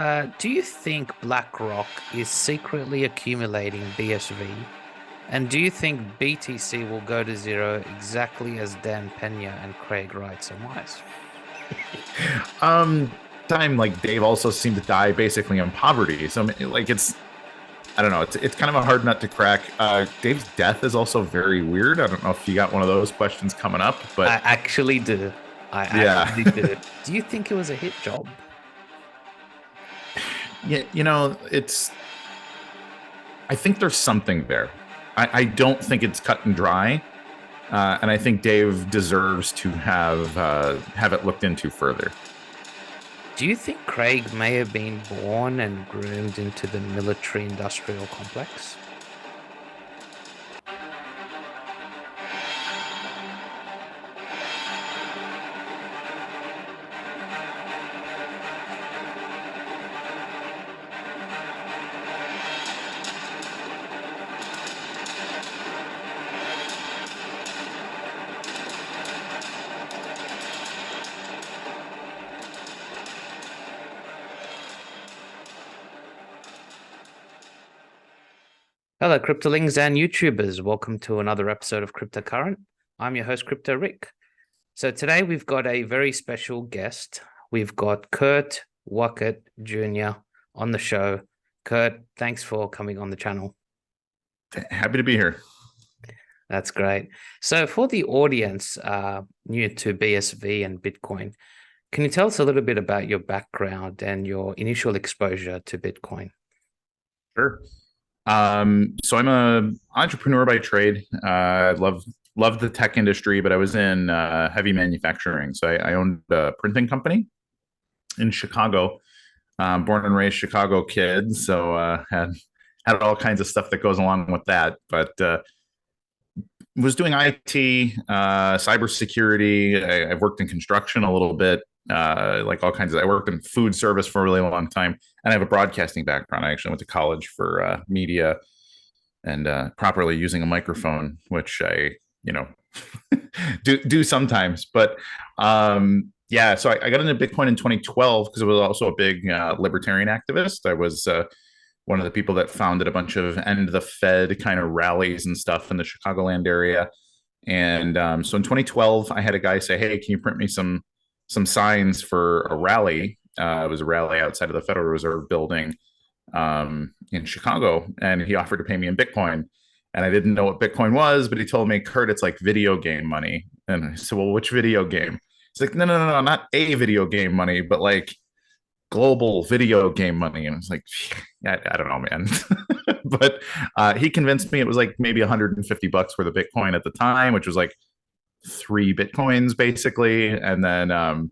Do you think BlackRock is secretly accumulating BSV? And do you think BTC will go to zero exactly as Dan Pena and Craig Wright surmise? um Time like Dave also seemed to die basically in poverty, so like it's I don't know, it's kind of a hard nut to crack. Dave's death is also very weird. I don't know if you got one of those questions coming up, I but actually do. I yeah. actually do. Do you think it was a hit job? Yeah, it's I think there's something there. I don't think it's cut and dry, and I think Dave deserves to have it looked into further. Do you think Craig may have been born and groomed into the military industrial complex? Hello, cryptolings and YouTubers. Welcome to another episode of CryptoCurrent. I'm your host, CryptoRick. So today we've got a very special guest. We've got Kurt Wuckert Jr. on the show. Kurt, thanks for coming on the channel. Happy to be here. That's great. So for the audience new to BSV and Bitcoin, can you tell us a little bit about your background and your initial exposure to Bitcoin? Sure. So I'm a entrepreneur by trade. I love the tech industry, but I was in heavy manufacturing. So I owned a printing company in Chicago. Born and raised Chicago kid, so had all kinds of stuff that goes along with that. But was doing IT, cybersecurity. I've worked in construction a little bit, like all kinds of. I worked in food service for a really long time, and I have a broadcasting background. I actually went to college for media and properly using a microphone, which I, do sometimes. But yeah, so I got into Bitcoin in 2012 because I was also a big libertarian activist. I was one of the people that founded a bunch of end the Fed kind of rallies and stuff in the Chicagoland area. And so in 2012, I had a guy say, "Hey, can you print me some signs for a rally?" It was a rally outside of the Federal Reserve building in Chicago, and he offered to pay me in Bitcoin. And I didn't know what Bitcoin was, but he told me, "Kurt, it's like video game money." And I said, "Well, which video game?" He's like, "No, not a video game money, but like global video game money." And I was like, I don't know, man. But he convinced me it was like maybe $150 worth of Bitcoin at the time, which was like 3 Bitcoins basically. And then,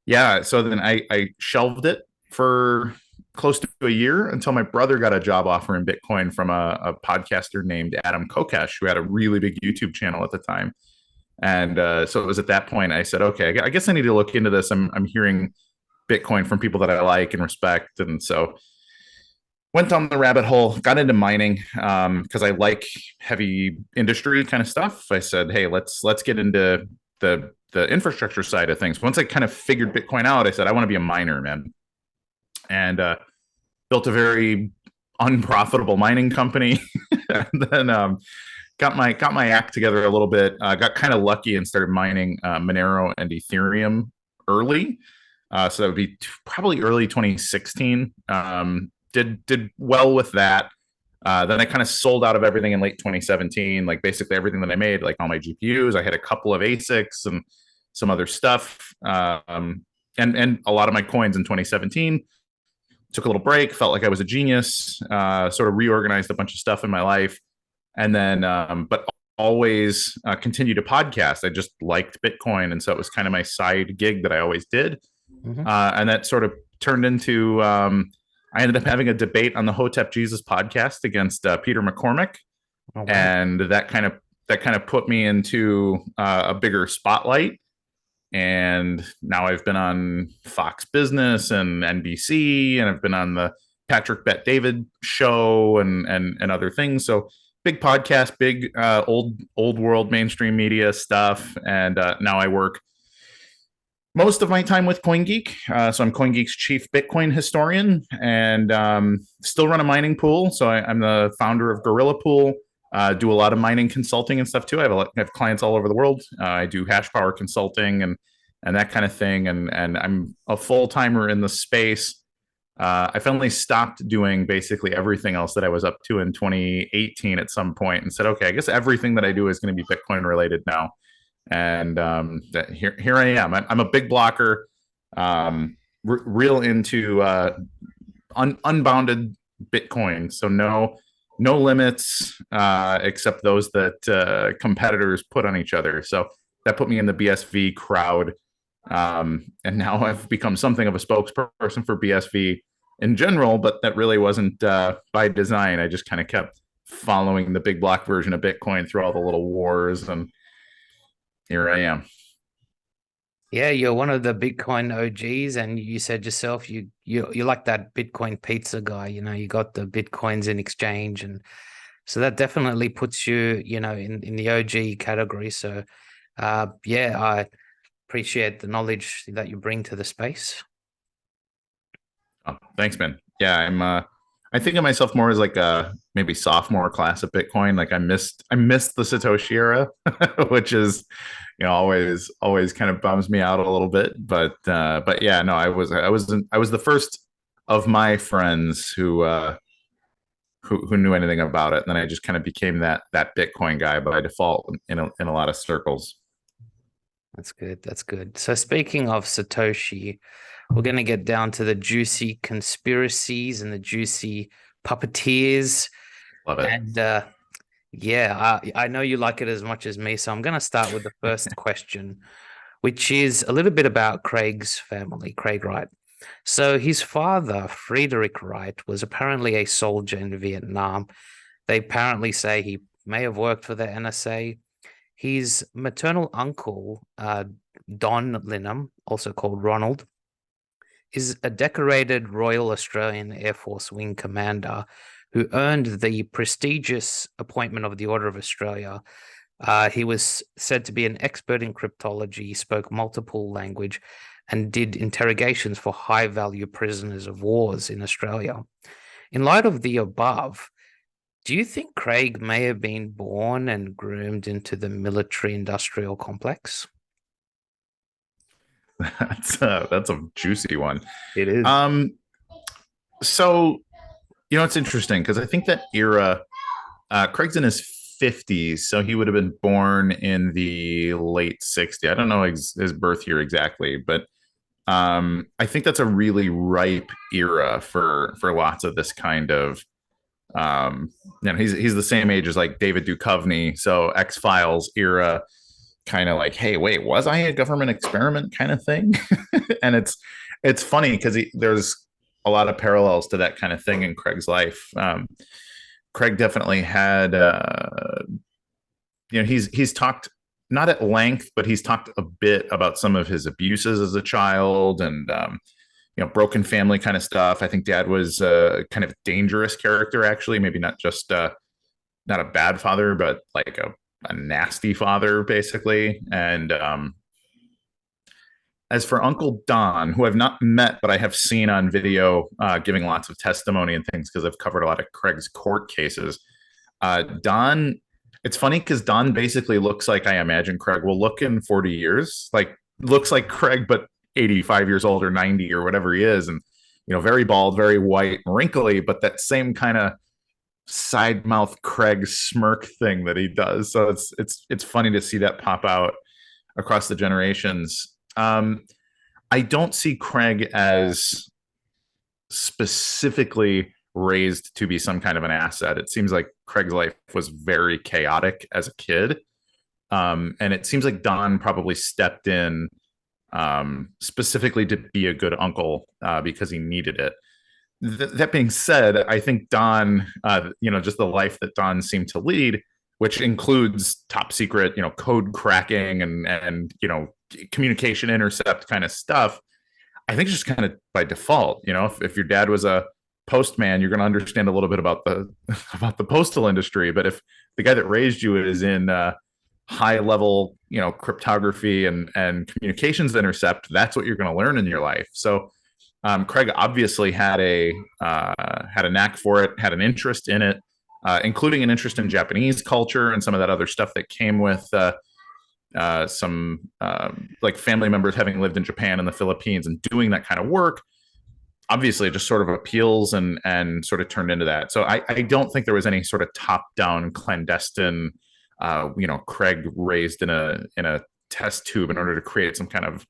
yeah, so then I shelved it for close to a year until my brother got a job offer in Bitcoin from a podcaster named Adam Kokesh, who had a really big YouTube channel at the time. And so it was at that point I said, okay, I guess I need to look into this. I'm hearing Bitcoin from people that I like and respect. And so went down the rabbit hole, got into mining because I like heavy industry kind of stuff. I said, hey, let's get into the infrastructure side of things. Once I kind of figured Bitcoin out, I said, I want to be a miner, man. And built a very unprofitable mining company. And then got my act together a little bit. Got kind of lucky and started mining Monero and Ethereum early. So that would be probably early 2016. Did well with that. Then I kind of sold out of everything in late 2017, like basically everything that I made, like all my GPUs. I had a couple of ASICs and some other stuff, and a lot of my coins in 2017. Took a little break, felt like I was a genius, sort of reorganized a bunch of stuff in my life, and then, but always continued to podcast. I just liked Bitcoin, and so it was kind of my side gig that I always did. And that sort of turned into I ended up having a debate on the Hotep Jesus podcast against Peter McCormick. Oh, wow. And that kind of put me into a bigger spotlight. And now I've been on Fox Business and NBC, and I've been on the Patrick Bet David show and other things. So big podcast, big old world mainstream media stuff. And now I work Most of my time with CoinGeek. So I'm CoinGeek's chief Bitcoin historian, and still run a mining pool. So I'm the founder of Gorilla Pool. Do a lot of mining consulting and stuff too. I have clients all over the world. I do hash power consulting and that kind of thing. And I'm a full timer in the space. I finally stopped doing basically everything else that I was up to in 2018 at some point, and said, okay, I guess everything that I do is going to be Bitcoin related now. And here I am. I'm a big blocker, real into unbounded Bitcoin. So no limits except those that competitors put on each other. So that put me in the BSV crowd. And now I've become something of a spokesperson for BSV in general, but that really wasn't by design. I just kind of kept following the big block version of Bitcoin through all the little wars, and here I am. Yeah, you're one of the Bitcoin OGs, and you said yourself you're like that Bitcoin pizza guy. You got the Bitcoins in exchange, and so that definitely puts you, in the OG category. So, yeah, I appreciate the knowledge that you bring to the space. Oh, thanks, man. Yeah, I think of myself more as like a maybe sophomore class of Bitcoin. Like I missed the Satoshi era, which is, always kind of bums me out a little bit. But yeah, no, I was the first of my friends who knew anything about it. And then I just kind of became that Bitcoin guy by default in a lot of circles. That's good. That's good. So speaking of Satoshi, we're going to get down to the juicy conspiracies and the juicy puppeteers. Love it. And yeah, I know you like it as much as me. So I'm going to start with the first question, which is a little bit about Craig's family, Craig Wright. So his father, Friedrich Wright, was apparently a soldier in Vietnam. They apparently say he may have worked for the NSA. His maternal uncle, Don Linham, also called Ronald, is a decorated Royal Australian Air Force Wing commander who earned the prestigious appointment of the Order of Australia. He was said to be an expert in cryptology, spoke multiple language, and did interrogations for high-value prisoners of wars in Australia. In light of the above, do you think Craig may have been born and groomed into the military-industrial complex? That's a juicy one. It is. So it's interesting because I think that era, Craig's in his 50s, so he would have been born in the late 60s. I don't know his birth year exactly, but I think that's a really ripe era for lots of this kind of he's the same age as like David Duchovny, so X-Files era, kind of like, hey, wait, was I a government experiment kind of thing? And it's funny because there's a lot of parallels to that kind of thing in Craig's life. Craig definitely had he's talked not at length, but he's talked a bit about some of his abuses as a child, and broken family kind of stuff. I think dad was a kind of dangerous character, actually, maybe not just not a bad father, but like a nasty father, basically. And as for Uncle Don, who I've not met, but I have seen on video giving lots of testimony and things because I've covered a lot of Craig's court cases. Don, it's funny because Don basically looks like I imagine Craig will look in 40 years. Like, looks like Craig, but 85 years old or 90 or whatever he is. And, very bald, very white, wrinkly, but that same kind of side mouth Craig smirk thing that he does. So it's funny to see that pop out across the generations. I don't see Craig as specifically raised to be some kind of an asset. It seems like Craig's life was very chaotic as a kid. And it seems like Don probably stepped in specifically to be a good uncle because he needed it. That being said, I think Don, just the life that Don seemed to lead, which includes top secret, code cracking and communication intercept kind of stuff, I think just kind of by default, if your dad was a postman, you're going to understand a little bit about the postal industry. But if the guy that raised you is in high level, cryptography and communications intercept, that's what you're going to learn in your life. So Craig obviously had a knack for it, had an interest in it, including an interest in Japanese culture and some of that other stuff that came with some like family members having lived in Japan and the Philippines and doing that kind of work. Obviously, it just sort of appeals and sort of turned into that. So I don't think there was any sort of top down clandestine, Craig raised in a test tube in order to create some kind of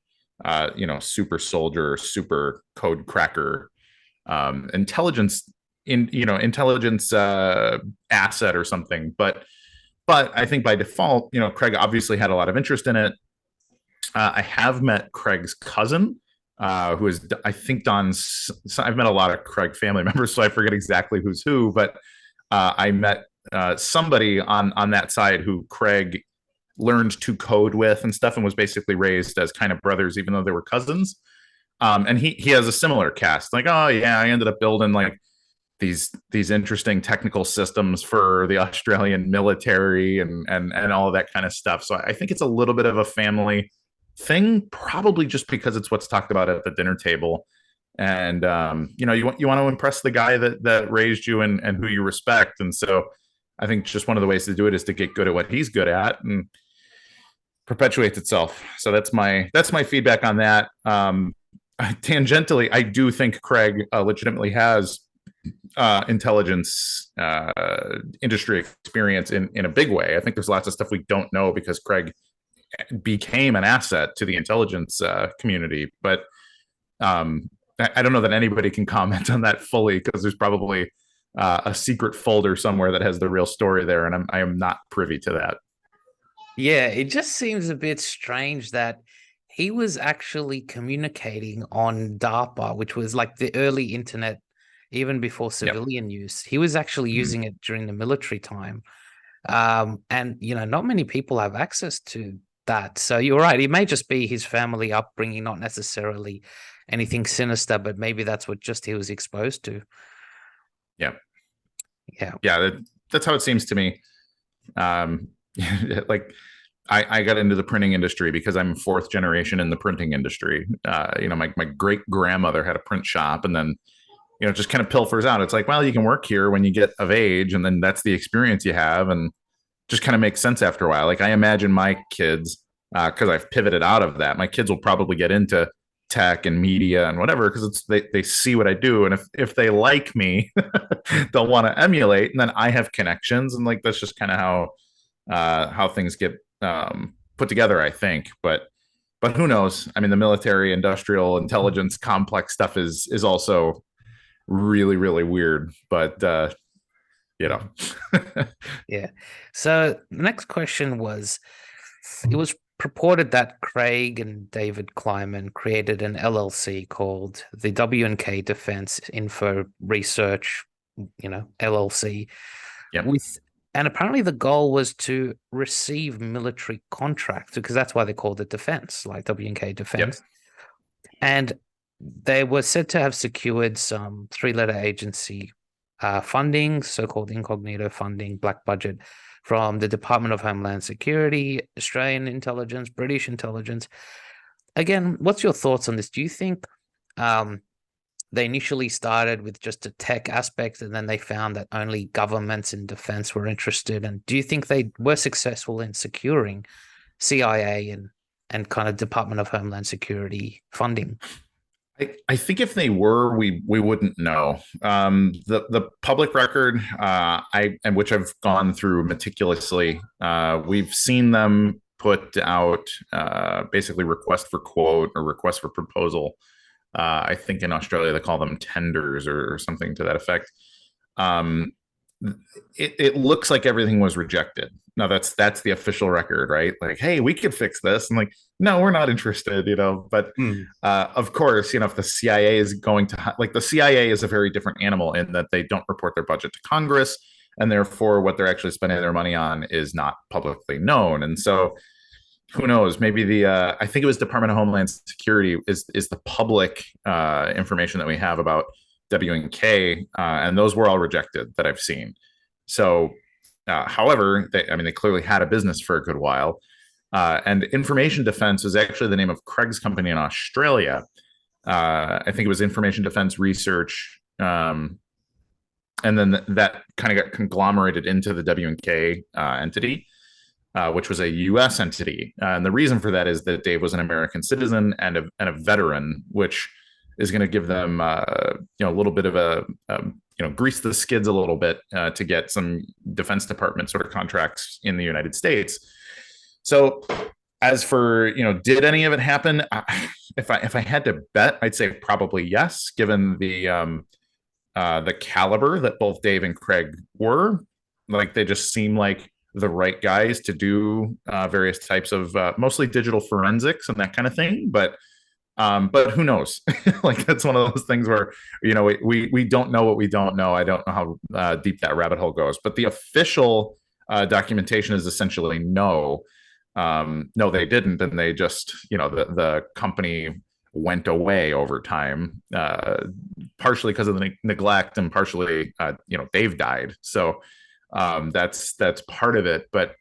super soldier, super code cracker, intelligence asset or something. But I think by default, Craig obviously had a lot of interest in it. I have met Craig's cousin, who is, I think, Don's. I've met a lot of Craig family members, so I forget exactly who's who. But I met somebody on that side who Craig learned to code with and stuff, and was basically raised as kind of brothers, even though they were cousins. And he has a similar cast. Like, oh yeah, I ended up building like these interesting technical systems for the Australian military and all of that kind of stuff. So I think it's a little bit of a family thing, probably just because it's what's talked about at the dinner table. And you want to impress the guy that raised you and who you respect. And so I think just one of the ways to do it is to get good at what he's good at and perpetuates itself. So that's my feedback on that. Tangentially, I do think Craig legitimately has intelligence industry experience in a big way. I think there's lots of stuff we don't know because Craig became an asset to the intelligence community. But I don't know that anybody can comment on that fully because there's probably a secret folder somewhere that has the real story there, and I am not privy to that. Yeah, it just seems a bit strange that he was actually communicating on DARPA, which was like the early internet, even before civilian use. He was actually using it during the military time. And, not many people have access to that. So you're right. It may just be his family upbringing, not necessarily anything sinister, but maybe that's what just he was exposed to. Yeah. Yeah. That's how it seems to me. Like I got into the printing industry because I'm fourth generation in the printing industry. My great grandmother had a print shop, and then, just kind of pilfers out. It's like, well, you can work here when you get of age, and then that's the experience you have, and just kind of makes sense after a while. Like I imagine my kids, because I've pivoted out of that, my kids will probably get into tech and media and whatever because they see what I do, and if they like me, they'll want to emulate, and then I have connections, and like that's just kind of how things get put together, I think. But who knows? I mean, the military, industrial, intelligence, complex stuff is also really, really weird. But Yeah. So the next question was, it was purported that Craig and David Kleiman created an LLC called the W&K Defense Info Research, LLC. Yep. And apparently the goal was to receive military contracts, because that's why they called it defense, like W&K Defense. Yep. And they were said to have secured some 3-letter agency funding, so-called incognito funding, black budget, from the Department of Homeland Security, Australian intelligence, British intelligence. Again, what's your thoughts on this? Do you think they initially started with just a tech aspect, and then they found that only governments in defense were interested? And do you think they were successful in securing CIA and kind of Department of Homeland Security funding? I think if they were, we wouldn't know. The public record, which I've gone through meticulously, we've seen them put out basically request for quote or request for proposal. I think in Australia they call them tenders or something to that effect. It looks like everything was rejected. Now that's the official record, right? Like, hey, we could fix this, and like, no, we're not interested, But of course, if the CIA is going to the CIA is a very different animal in that they don't report their budget to Congress, and therefore what they're actually spending their money on is not publicly known. And so, who knows? Maybe I think it was Department of Homeland Security is the public information that we have about W&K, and those were all rejected that I've seen. So However, they clearly had a business for a good while. And Information Defense was actually the name of Craig's company in Australia. I think it was Information Defense Research. And then that kind of got conglomerated into the W&K entity, which was a U.S. entity. And the reason for that is that Dave was an American citizen and a veteran, which is going to give them a little bit of a grease the skids a little bit to get some Defense Department sort of contracts in the United States. So as for, did any of it happen? If I had to bet, I'd say probably yes, given the caliber that both Dave and Craig were. Like, they just seem like the right guys to do various types of mostly digital forensics and that kind of thing. But who knows? Like, that's one of those things where, we don't know what we don't know. I don't know how deep that rabbit hole goes, but the official documentation is essentially no, they didn't. And they just, the company went away over time, partially because of the neglect and partially, Dave died. So that's part of it. But,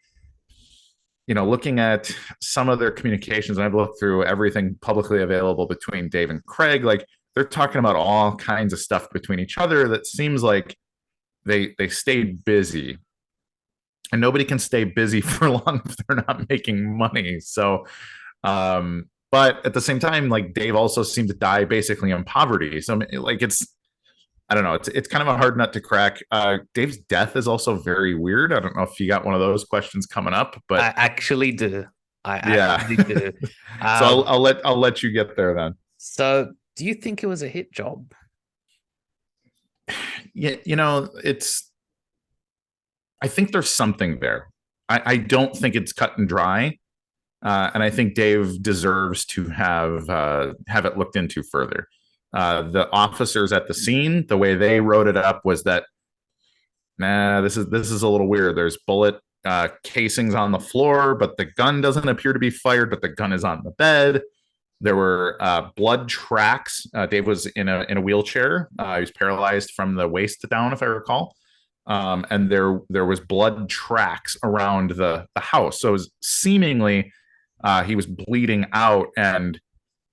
looking at some of their communications, and I've looked through everything publicly available between Dave and Craig, like, they're talking about all kinds of stuff between each other that seems like they stayed busy. And nobody can stay busy for long if they're not making money. So, but at the same time, like, Dave also seemed to die basically in poverty. So, like, I don't know. It's kind of a hard nut to crack. Dave's death is also very weird. I don't know if you got one of those questions coming up, but I actually do. I actually do. So I'll let you get there then. So, do you think it was a hit job? Yeah, I think there's something there. I don't think it's cut and dry, and I think Dave deserves to have it looked into further. The officers at the scene, the way they wrote it up was that, this is a little weird. There's bullet casings on the floor, but the gun doesn't appear to be fired, but the gun is on the bed. There were blood tracks. Dave was in a wheelchair. He was paralyzed from the waist down, if I recall. And there was blood tracks around the house. So it was seemingly he was bleeding out and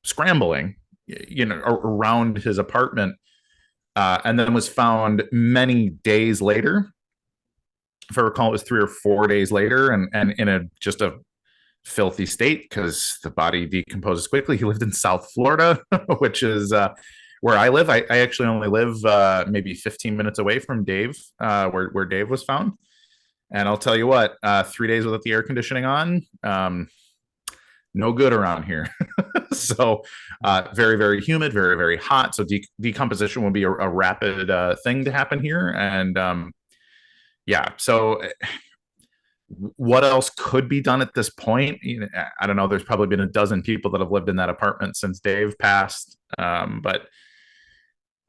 scrambling, around his apartment, and then was found many days later. If I recall, it was 3 or 4 days later, and in just a filthy state because the body decomposes quickly. He lived in South Florida, which is where I live. I actually only live maybe 15 minutes away from Dave, where Dave was found. And I'll tell you what, 3 days without the air conditioning on, no good around here. So very, very humid, very, very hot. So decomposition will be a rapid thing to happen here. And so what else could be done at this point? I don't know. There's probably been a dozen people that have lived in that apartment since Dave passed. But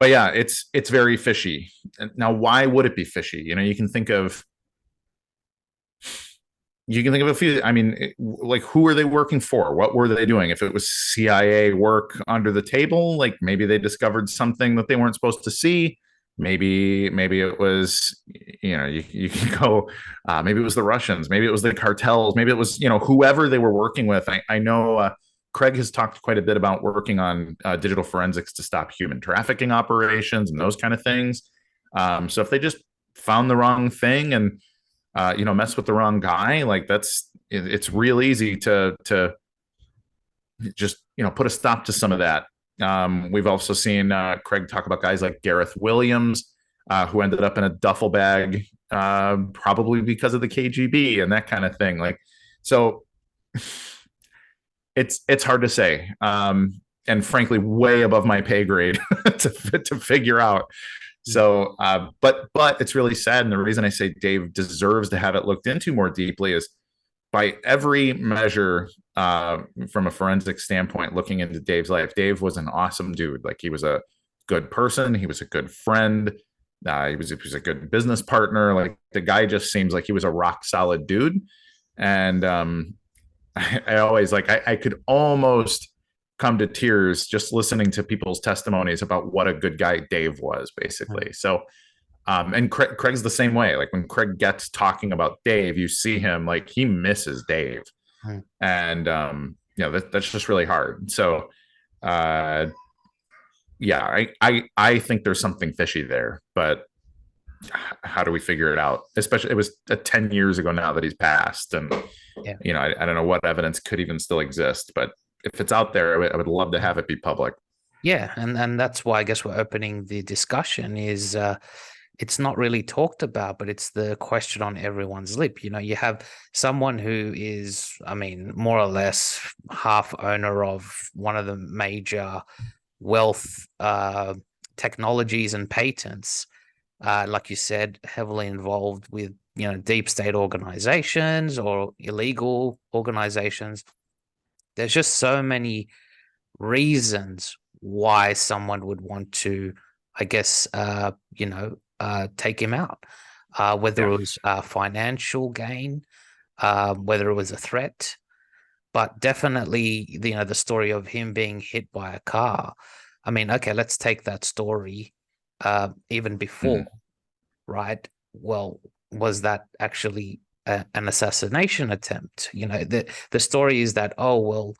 yeah, it's very fishy. Now, why would it be fishy? You can think of a few. I mean, like, who are they working for? What were they doing? If it was CIA work under the table, like, maybe they discovered something that they weren't supposed to see. Maybe it was, you can go, maybe it was the Russians, maybe it was the cartels, maybe it was, whoever they were working with. I know Craig has talked quite a bit about working on digital forensics to stop human trafficking operations and those kind of things. So if they just found the wrong thing and mess with the wrong guy, like, it's real easy to just, put a stop to some of that. We've also seen Craig talk about guys like Gareth Williams, who ended up in a duffel bag, probably because of the KGB and that kind of thing. Like, so it's hard to say. And frankly, way above my pay grade to figure out. So, but it's really sad. And the reason I say Dave deserves to have it looked into more deeply is, by every measure, from a forensic standpoint, looking into Dave's life, Dave was an awesome dude. Like, he was a good person. He was a good friend. He was a good business partner. Like, the guy just seems like he was a rock solid dude. And I always, like, I could almost come to tears just listening to people's testimonies about what a good guy Dave was, basically. So And Craig's the same way. Like when Craig gets talking about Dave, you see him like he misses Dave, Hmm. and that's just really hard. So, uh, yeah, I think there's something fishy there, but how do we figure it out? Especially it was 10 years ago now that he's passed, and Yeah. I don't know what evidence could even still exist, but if it's out there, I would love to have it be public. Yeah, and that's why I guess we're opening the discussion is it's not really talked about, but it's the question on everyone's lip. You have someone who is, I mean, more or less half owner of one of the major wealth technologies and patents, like you said, heavily involved with, deep state organizations or illegal organizations. There's just so many reasons why someone would want to, I guess, take him out, whether Yeah. it was financial gain, whether it was a threat, but definitely, the story of him being hit by a car. I mean, okay, let's take that story, even before, Mhm. right? Well, was that actually an assassination attempt? The story is that, oh, well,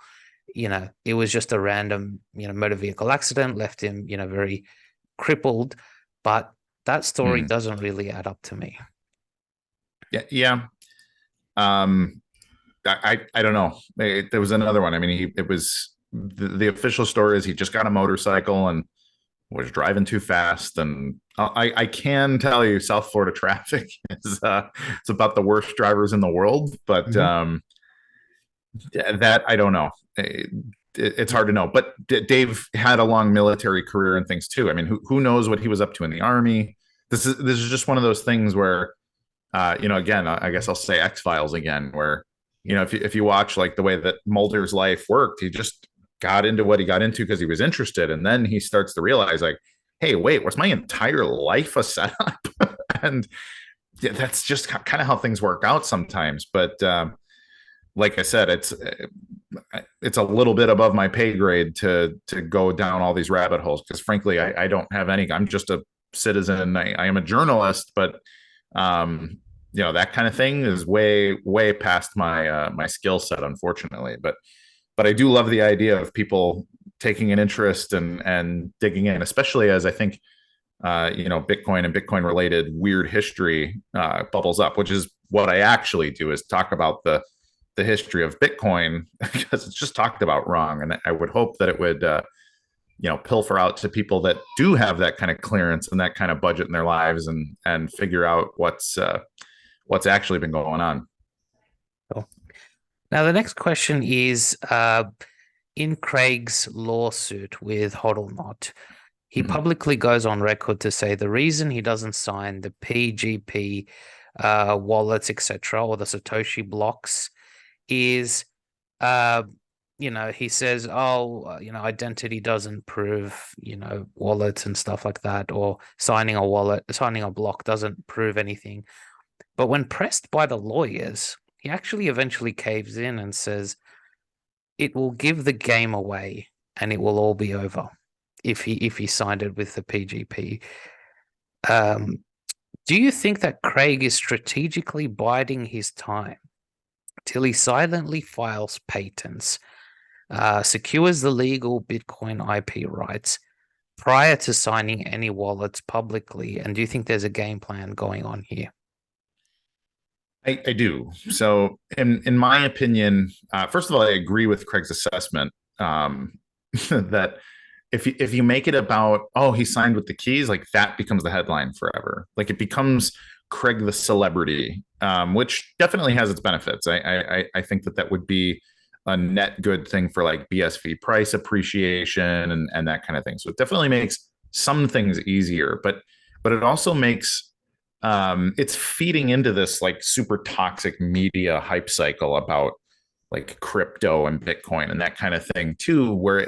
it was just a random, motor vehicle accident, left him, very crippled. But that story Mhm. doesn't really add up to me. Yeah, yeah. Um, I don't know. There was another one. I mean, it was the official story is he just got a motorcycle and was driving too fast. And I can tell you, South Florida traffic is it's about the worst drivers in the world. But Mhm. that I don't know. It's hard to know. But Dave had a long military career and things too. I mean, who knows what he was up to in the army? This is just one of those things where again, I guess I'll say X Files again, where Yeah. if you watch like the way that Mulder's life worked, he just got into what he got into because he was interested, and then he starts to realize like, hey, wait, was my entire life a setup? And yeah, that's just kind of how things work out sometimes. But like I said, it's a little bit above my pay grade to go down all these rabbit holes because frankly, I don't have any. I'm just a citizen. I am a journalist, but um, that kind of thing is way past my skill set, unfortunately. But I do love the idea of people taking an interest and digging in, especially as I think Bitcoin and Bitcoin related weird history bubbles up, which is what I actually do is talk about the history of Bitcoin because it's just talked about wrong. And I would hope that it would pilfer out to people that do have that kind of clearance and that kind of budget in their lives and figure out what's actually been going on. Cool. Now, the next question is in Craig's lawsuit with HodlNaut, he Mhm. publicly goes on record to say the reason he doesn't sign the PGP wallets, etc., or the Satoshi blocks is, uh, he says, oh, identity doesn't prove, wallets and stuff like that, or signing a block doesn't prove anything. But when pressed by the lawyers, he actually eventually caves in and says it will give the game away and it will all be over if he signed it with the PGP. Um, do you think that Craig is strategically biding his time till he silently files patents, secures the legal Bitcoin IP rights prior to signing any wallets publicly? And do you think there's a game plan going on here? I do. So, in my opinion, first of all, I agree with Craig's assessment that if you make it about he signed with the keys, like that becomes the headline forever. Like it becomes Craig the celebrity, which definitely has its benefits. I think that would be a net good thing for like BSV price appreciation and that kind of thing. So it definitely makes some things easier, but it also makes it's feeding into this like super toxic media hype cycle about like crypto and Bitcoin and that kind of thing too, where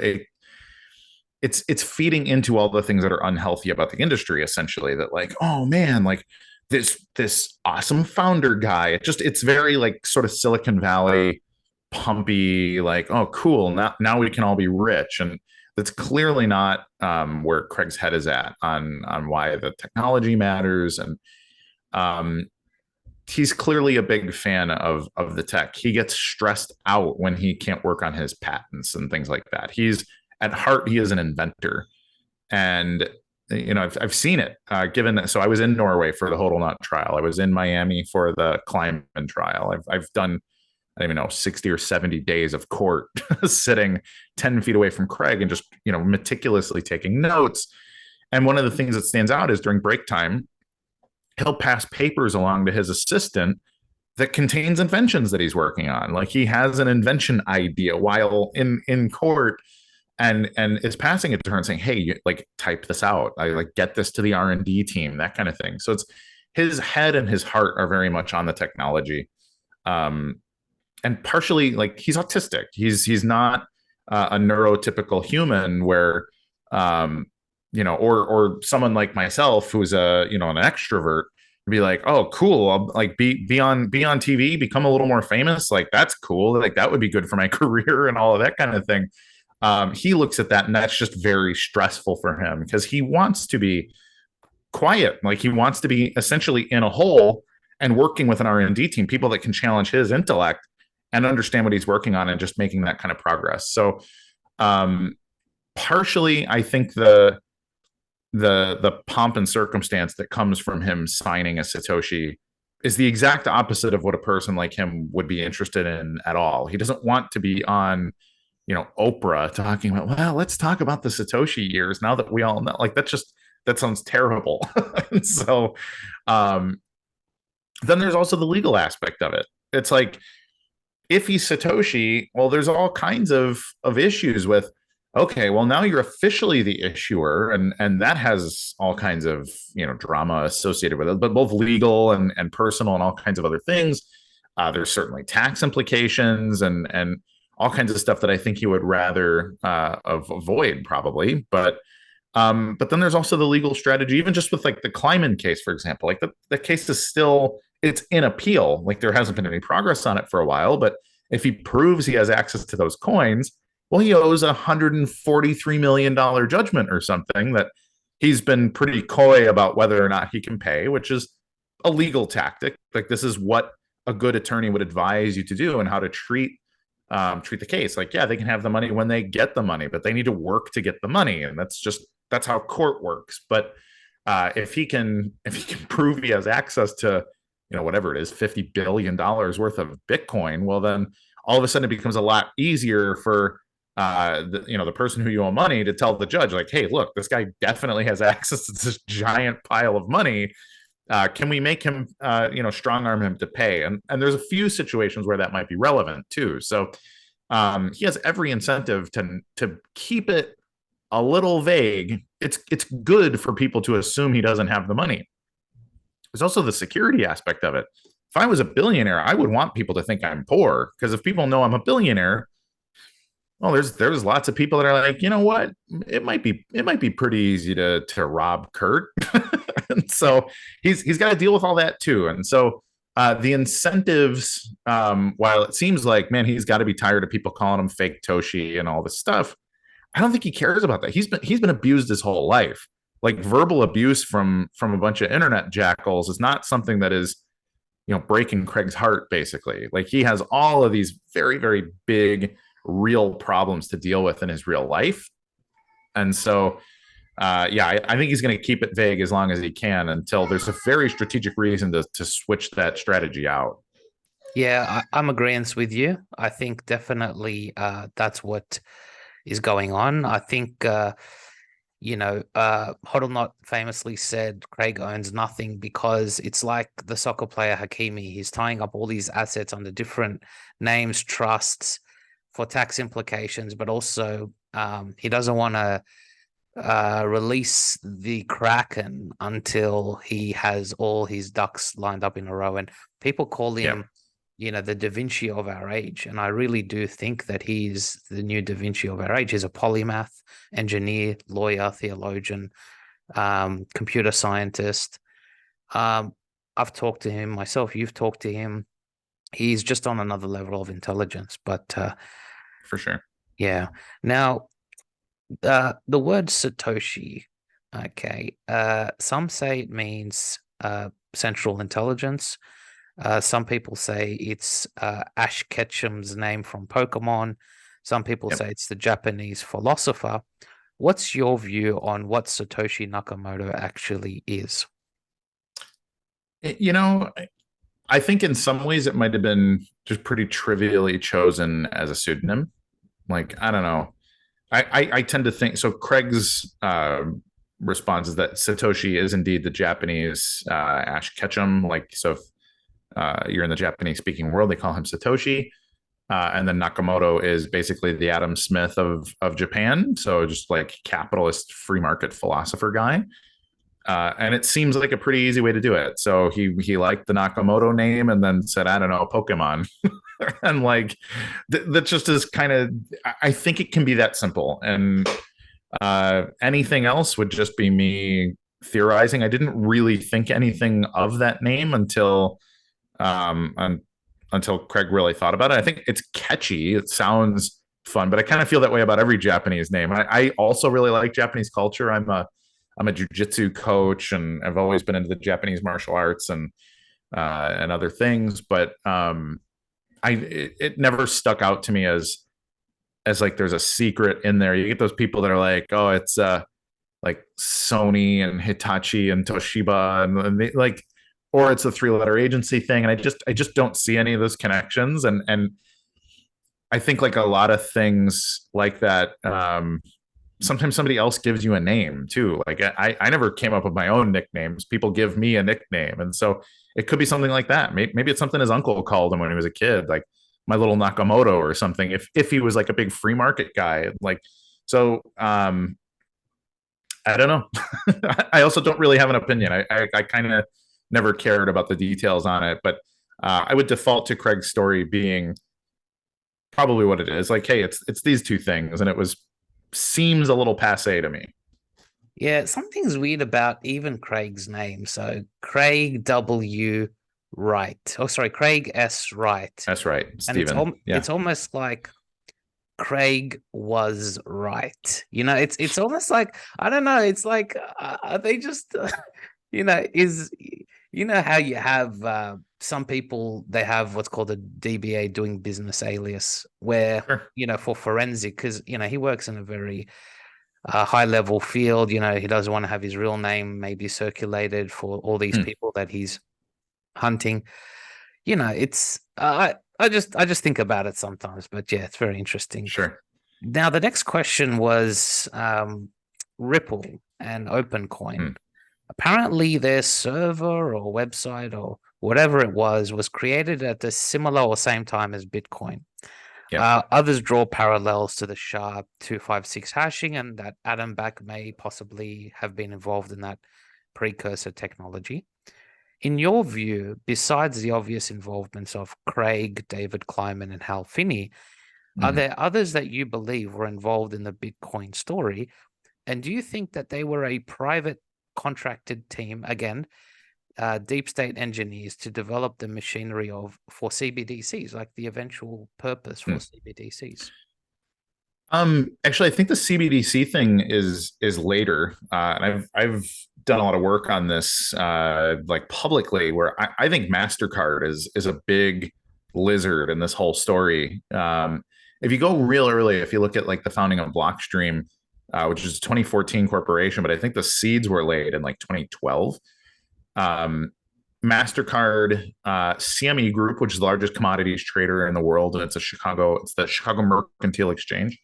it's feeding into all the things that are unhealthy about the industry, essentially. That like, oh man, like this awesome founder guy. It's very like sort of Silicon Valley pumpy, like, oh cool, now we can all be rich. And that's clearly not where Craig's head is at on why the technology matters. And um, he's clearly a big fan of the tech. He gets stressed out when he can't work on his patents and things like that. He's at heart, he is an inventor. And I've seen it. So I was in Norway for the HodlNaut trial. I was in Miami for the Kleiman trial. I've done, I don't even know, 60 or 70 days of court sitting 10 feet away from Craig and just meticulously taking notes. And one of the things that stands out is during break time, he'll pass papers along to his assistant that contains inventions that he's working on. Like he has an invention idea while in court, and is passing it to her and saying, hey, like, type this out. I like, get this to the R&D team, that kind of thing. So it's his head and his heart are very much on the technology. And partially, like, he's autistic. He's not a neurotypical human where, or someone like myself who's an extrovert, be like, oh, cool, I'll like be on TV, become a little more famous. Like, that's cool. Like, that would be good for my career and all of that kind of thing. He looks at that, and that's just very stressful for him because he wants to be quiet. Like, he wants to be essentially in a hole and working with an R&D team, people that can challenge his intellect and understand what he's working on and just making that kind of progress. So partially, I think the pomp and circumstance that comes from him signing a Satoshi is the exact opposite of what a person like him would be interested in at all. He doesn't want to be on, Oprah talking about, well, let's talk about the Satoshi years now that we all know. Like, that sounds terrible. So then there's also the legal aspect of it. It's like, if he's Satoshi, well, there's all kinds of issues with, okay, well, now you're officially the issuer, and that has all kinds of drama associated with it, but both legal and personal and all kinds of other things. There's certainly tax implications and all kinds of stuff that I think he would rather avoid, probably. But then there's also the legal strategy, even just with like the Kleiman case, for example. Like the case is still, it's in appeal. Like, there hasn't been any progress on it for a while, but if he proves he has access to those coins, well, he owes $143 million judgment or something that he's been pretty coy about whether or not he can pay, which is a legal tactic. Like, this is what a good attorney would advise you to do and how to treat the case. Like, yeah, they can have the money when they get the money, but they need to work to get the money. And that's how court works. But if he can prove he has access to, whatever it is, $50 billion worth of Bitcoin, well, then all of a sudden it becomes a lot easier for the person who you owe money to tell the judge, like, hey, look, this guy definitely has access to this giant pile of money. Can we make him, strong arm him to pay? And there's a few situations where that might be relevant too. So he has every incentive to keep it a little vague. It's good for people to assume he doesn't have the money. There's also the security aspect of it. If I was a billionaire, I would want people to think I'm poor, because if people know I'm a billionaire, well, there's lots of people that are like, you know what, it might be pretty easy to rob Kurt. And so he's got to deal with all that too. And so the incentives, while it seems like, man, he's got to be tired of people calling him Faketoshi and all this stuff, I don't think he cares about that. He's been abused his whole life. Like, verbal abuse from a bunch of internet jackals is not something that is, breaking Craig's heart, basically. Like, he has all of these very, very big real problems to deal with in his real life. And so I think he's going to keep it vague as long as he can until there's a very strategic reason to switch that strategy out. Yeah, I'm agreeing with you. I think definitely that's what is going on. I think HodlNaut famously said Craig owns nothing, because it's like the soccer player Hakimi. He's tying up all these assets under different names, trusts, for tax implications, but also he doesn't want to release the Kraken until he has all his ducks lined up in a row. And people call him, the Da Vinci of our age. And I really do think that he's the new Da Vinci of our age. He's a polymath, engineer, lawyer, theologian, computer scientist. I've talked to him myself. You've talked to him. He's just on another level of intelligence. But for sure. Yeah. Now, The word Satoshi, okay. Some say it means central intelligence. Some people say it's Ash Ketchum's name from Pokemon. Some people Yep. say it's the Japanese philosopher. What's your view on what Satoshi Nakamoto actually is? You know, I think in some ways it might have been just pretty trivially chosen as a pseudonym. Like, I don't know. I tend to think so. Craig's response is that Satoshi is indeed the Japanese Ash Ketchum. Like, so if you're in the Japanese speaking world, they call him Satoshi. And then Nakamoto is basically the Adam Smith of Japan. So just like capitalist free market philosopher guy. And it seems like a pretty easy way to do it. So he liked the Nakamoto name and then said, I don't know, Pokemon. And like that just is kind of, I think it can be that simple. And anything else would just be me theorizing. I didn't really think anything of that name um, until Craig really thought about it. I think it's catchy. It sounds fun, but I kind of feel that way about every Japanese name. I also really like Japanese culture. I'm a jujitsu coach, and I've always been into the Japanese martial arts and other things. But it never stuck out to me as like there's a secret in there. You get those people that are like, oh, it's like Sony and Hitachi and Toshiba and they, like, or it's a 3-letter agency thing. And I just don't see any of those connections. And I think like a lot of things like that. Sometimes somebody else gives you a name too. Like I never came up with my own nicknames. People give me a nickname. And so it could be something like that. Maybe it's something his uncle called him when he was a kid, like my little Nakamoto or something. If he was like a big free market guy, like, so I don't know. I also don't really have an opinion. I kind of never cared about the details on it, but I would default to Craig's story being probably what it is. Like, hey, it's these two things, and it was seems a little passe to me. Yeah, something's weird about even Craig's name. So Craig W. Wright. Oh, sorry, Craig S. Wright. That's right, And Stephen. it's almost like Craig was right. It's almost like, I don't know. It's like are they just is how you have some people, they have what's called a DBA, doing business alias, where Sure. for forensic, because he works in a very high level field. He doesn't want to have his real name maybe circulated for all these people that he's hunting. It's I just think about it sometimes, but yeah, it's very interesting. Sure. Now the next question was Ripple and OpenCoin. Apparently their server or website or whatever it was created at the similar or same time as Bitcoin. Yeah. Others draw parallels to the SHA-256 hashing, and that Adam Back may possibly have been involved in that precursor technology. In your view, besides the obvious involvements of Craig, David Kleiman, and Hal Finney, are there others that you believe were involved in the Bitcoin story? And do you think that they were a private contracted team, again, deep state engineers, to develop the machinery for CBDCs, like the eventual purpose for CBDCs? Actually, I think the CBDC thing is later, and I've done a lot of work on this, like publicly, where I think Mastercard is a big lizard in this whole story. If you go real early, if you look at like the founding of Blockstream, which is a 2014 corporation, but I think the seeds were laid in like 2012. Mastercard, CME Group, which is the largest commodities trader in the world, and it's the Chicago Mercantile Exchange.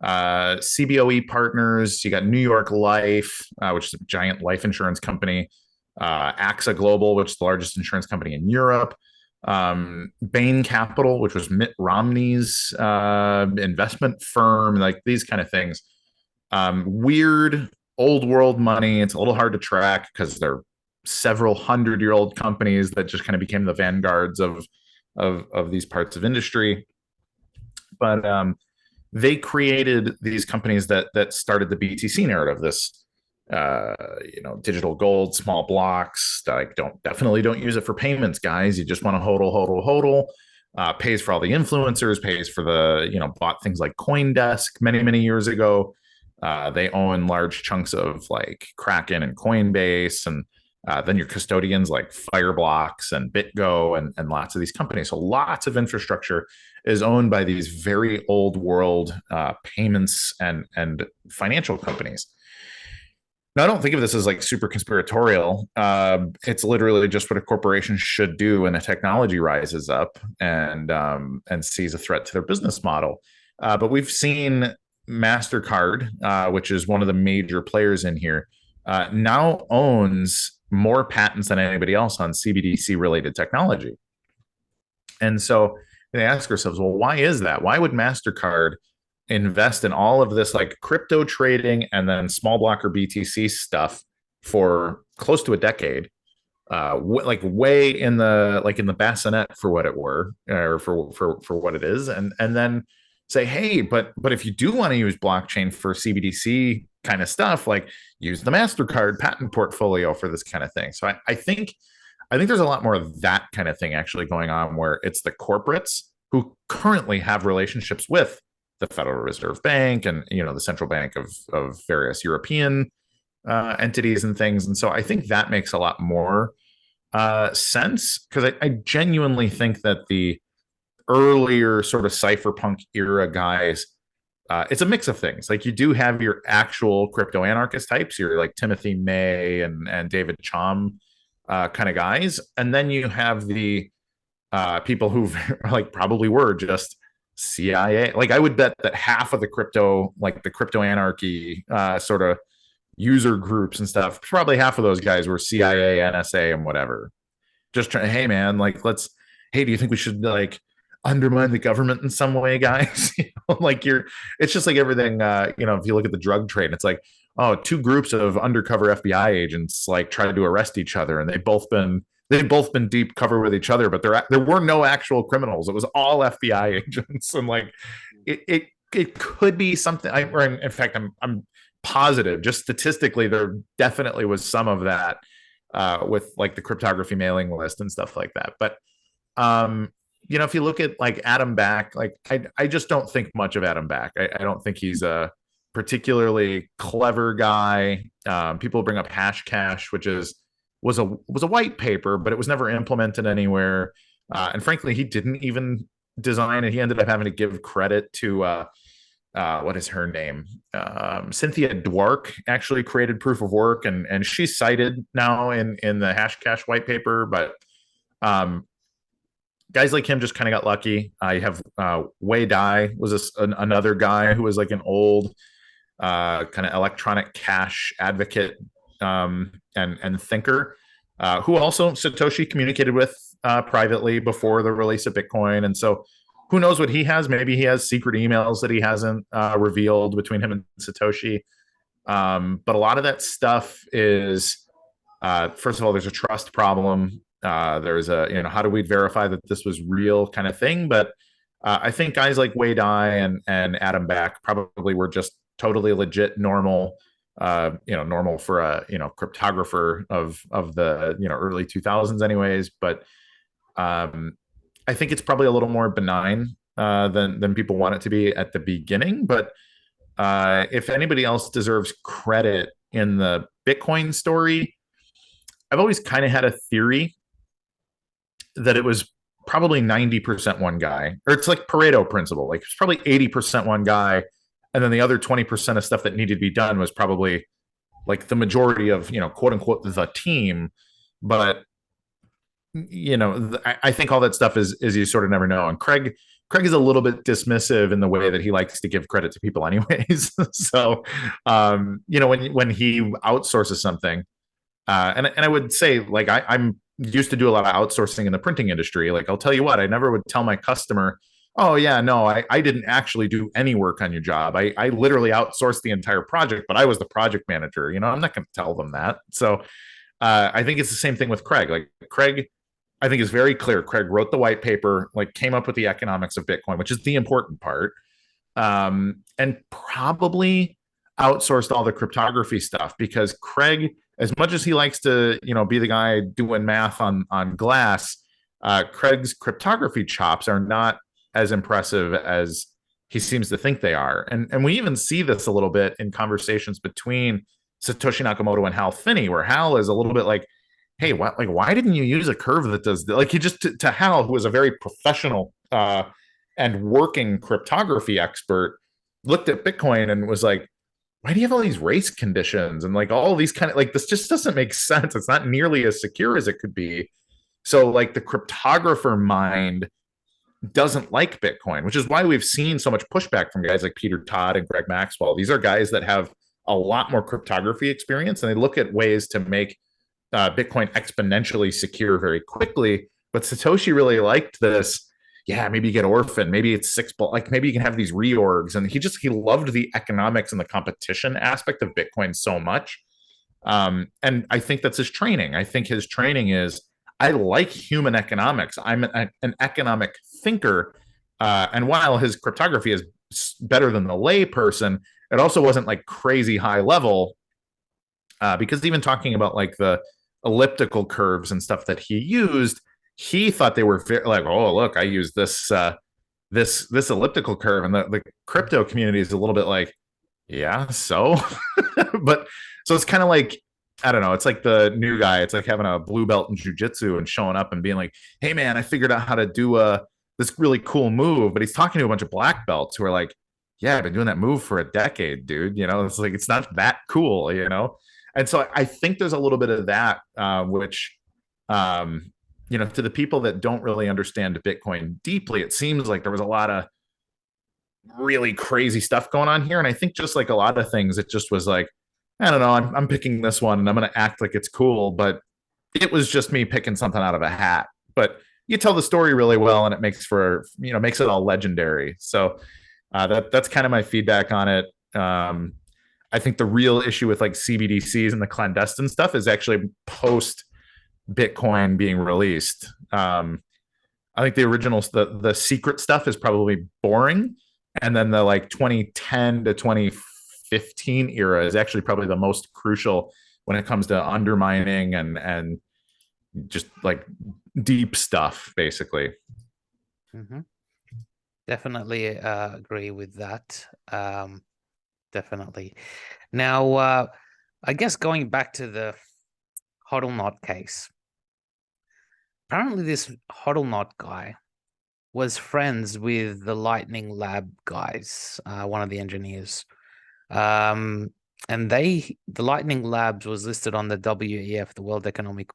CBOE Partners, you got New York Life, which is a giant life insurance company. AXA Global, which is the largest insurance company in Europe. Bain Capital, which was Mitt Romney's investment firm, like these kind of things. Weird old world money. It's a little hard to track because they're several 100-year-old companies that just kind of became the vanguards of these parts of industry. But they created these companies that started the BTC narrative. This digital gold, small blocks. Like, definitely don't use it for payments, guys. You just want to hodl. Pays for all the influencers, pays for the, bought things like CoinDesk many years ago. They own large chunks of like Kraken and Coinbase, and then your custodians like Fireblocks and BitGo and lots of these companies. So lots of infrastructure is owned by these very old world payments and financial companies. Now, I don't think of this as like super conspiratorial. It's literally just what a corporation should do when a technology rises up and sees a threat to their business model. But we've seen MasterCard, which is one of the major players in here, now owns more patents than anybody else on CBDC related technology. And so they ask ourselves, well, why is that? Why would MasterCard invest in all of this like crypto trading and then small block or BTC stuff for close to a decade? Like way in the bassinet for what it were, or for what it is, and then say, hey, but if you do want to use blockchain for CBDC kind of stuff, like use the MasterCard patent portfolio for this kind of thing. So I think there's a lot more of that kind of thing actually going on, where it's the corporates who currently have relationships with the Federal Reserve Bank and the central bank of various European entities and things. And so I think that makes a lot more sense, because I genuinely think that the earlier sort of cypherpunk era guys, it's a mix of things. Like you do have your actual crypto anarchist types, you're like Timothy May and David Chom kind of guys, and then you have the people who like probably were just CIA. Like I would bet that half of the crypto anarchy sort of user groups and stuff, probably half of those guys were CIA, NSA, and whatever. Just trying, hey man, like hey, do you think we should like undermine the government in some way, guys? It's just like everything. If you look at the drug trade, it's like, oh, two groups of undercover FBI agents like try to arrest each other, and they've both been deep cover with each other, but there were no actual criminals. It was all FBI agents, and like it could be something. In fact, I'm positive, just statistically, there definitely was some of that with like the cryptography mailing list and stuff like that. But if you look at like Adam Back, like I just don't think much of Adam Back. I don't think he's a particularly clever guy. People bring up Hashcash, which was a white paper, but it was never implemented anywhere. And frankly, he didn't even design it. He ended up having to give credit to what is her name? Cynthia Dwork actually created proof of work, and she's cited now in the Hashcash white paper. But guys like him just kind of got lucky. You have Wei Dai was another guy who was like an old kind of electronic cash advocate and thinker, who also Satoshi communicated with privately before the release of Bitcoin. And so who knows what he has? Maybe he has secret emails that he hasn't revealed between him and Satoshi. But a lot of that stuff is, first of all, there's a trust problem. There's how do we verify that this was real kind of thing? But I think guys like Wei Dai and Adam Back probably were just totally legit, normal for a cryptographer of the early 2000s anyways. But I think it's probably a little more benign than people want it to be at the beginning. But if anybody else deserves credit in the Bitcoin story, I've always kind of had a theory that it was probably 90% one guy, or it's like Pareto principle. Like it's probably 80% one guy, and then the other 20% of stuff that needed to be done was probably like the majority of, quote unquote, the team. But, I think all that stuff is you sort of never know. And Craig is a little bit dismissive in the way that he likes to give credit to people anyways. So, when he outsources something, and I would say, like, I'm used to do a lot of outsourcing in the printing industry. Like, I'll tell you what, I never would tell my customer, oh yeah, no, I didn't actually do any work on your job. I literally outsourced the entire project, but I was the project manager. I'm not going to tell them that. So I think it's the same thing with Craig. Like Craig, I think is very clear. Craig wrote the white paper, like came up with the economics of Bitcoin, which is the important part, and probably outsourced all the cryptography stuff, because Craig, as much as he likes to, be the guy doing math on glass, Craig's cryptography chops are not as impressive as he seems to think they are. And we even see this a little bit in conversations between Satoshi Nakamoto and Hal Finney, where Hal is a little bit like, hey, why didn't you use a curve that does like he just to Hal, who is a very professional and working cryptography expert, looked at Bitcoin and was like, why do you have all these race conditions and like all these kind of like this just doesn't make sense. It's not nearly as secure as it could be. So like the cryptographer mind doesn't like Bitcoin, which is why we've seen so much pushback from guys like Peter Todd and Greg Maxwell. These are guys that have a lot more cryptography experience, and they look at ways to make Bitcoin exponentially secure very quickly. But Satoshi really liked this. Yeah, maybe you get orphan, maybe it's like maybe you can have these reorgs. And he loved the economics and the competition aspect of Bitcoin so much. And I think that's his training. I think his training is I like human economics. I'm an economic thinker. And while his cryptography is better than the lay person, it also wasn't like crazy high level. Because even talking about like the elliptical curves and stuff that he used, he thought they were like, oh, look, I use this this elliptical curve. And the crypto community is a little bit like, yeah, so but so it's kind of like, I don't know. It's like the new guy. It's like having a blue belt in jujitsu and showing up and being like, "Hey, man, I figured out how to do this really cool move." But he's talking to a bunch of black belts who are like, "Yeah, I've been doing that move for a decade, dude. You know, it's like it's not that cool, you know." And so I think there's a little bit of that, which, you know, to the people that don't really understand Bitcoin deeply, it seems like there was a lot of really crazy stuff going on here. And I think just like a lot of things, it just was like, I don't know, I'm picking this one and I'm going to act like it's cool, but it was just me picking something out of a hat. But you tell the story really well and it makes for, you know, makes it all legendary. So that's kind of my feedback on it. I think the real issue with like CBDCs and the clandestine stuff is actually post Bitcoin being released. I think the originals, the secret stuff is probably boring. And then the like 2010 to 2015 era is actually probably the most crucial when it comes to undermining and just like deep stuff, basically. Mm-hmm. Definitely agree with that. Definitely. Now, I guess going back to the HodlNaut case, apparently this HodlNaut guy was friends with the Lightning Lab guys, one of the engineers. And the Lightning Labs was listed on the WEF, the World Economic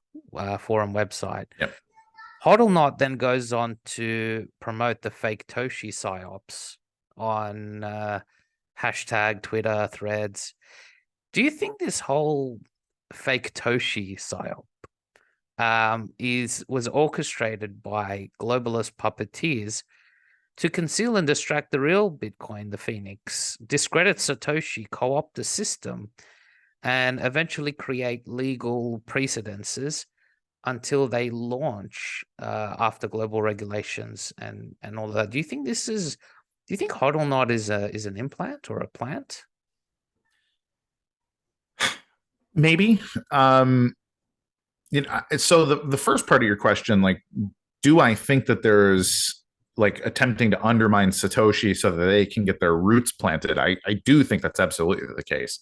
Forum website. Yep. HodlNaut then goes on to promote the Faketoshi psyops on hashtag Twitter threads. Do you think this whole Faketoshi psyop was orchestrated by globalist puppeteers to conceal and distract the real Bitcoin, the Phoenix, discredit Satoshi, co-opt the system, and eventually create legal precedences until they launch after global regulations and all of that? Do you think this is? Do you think HodlNaut is an implant or a plant? Maybe. You know, so the first part of your question, like, do I think that there's like attempting to undermine Satoshi so that they can get their roots planted? I do think that's absolutely the case.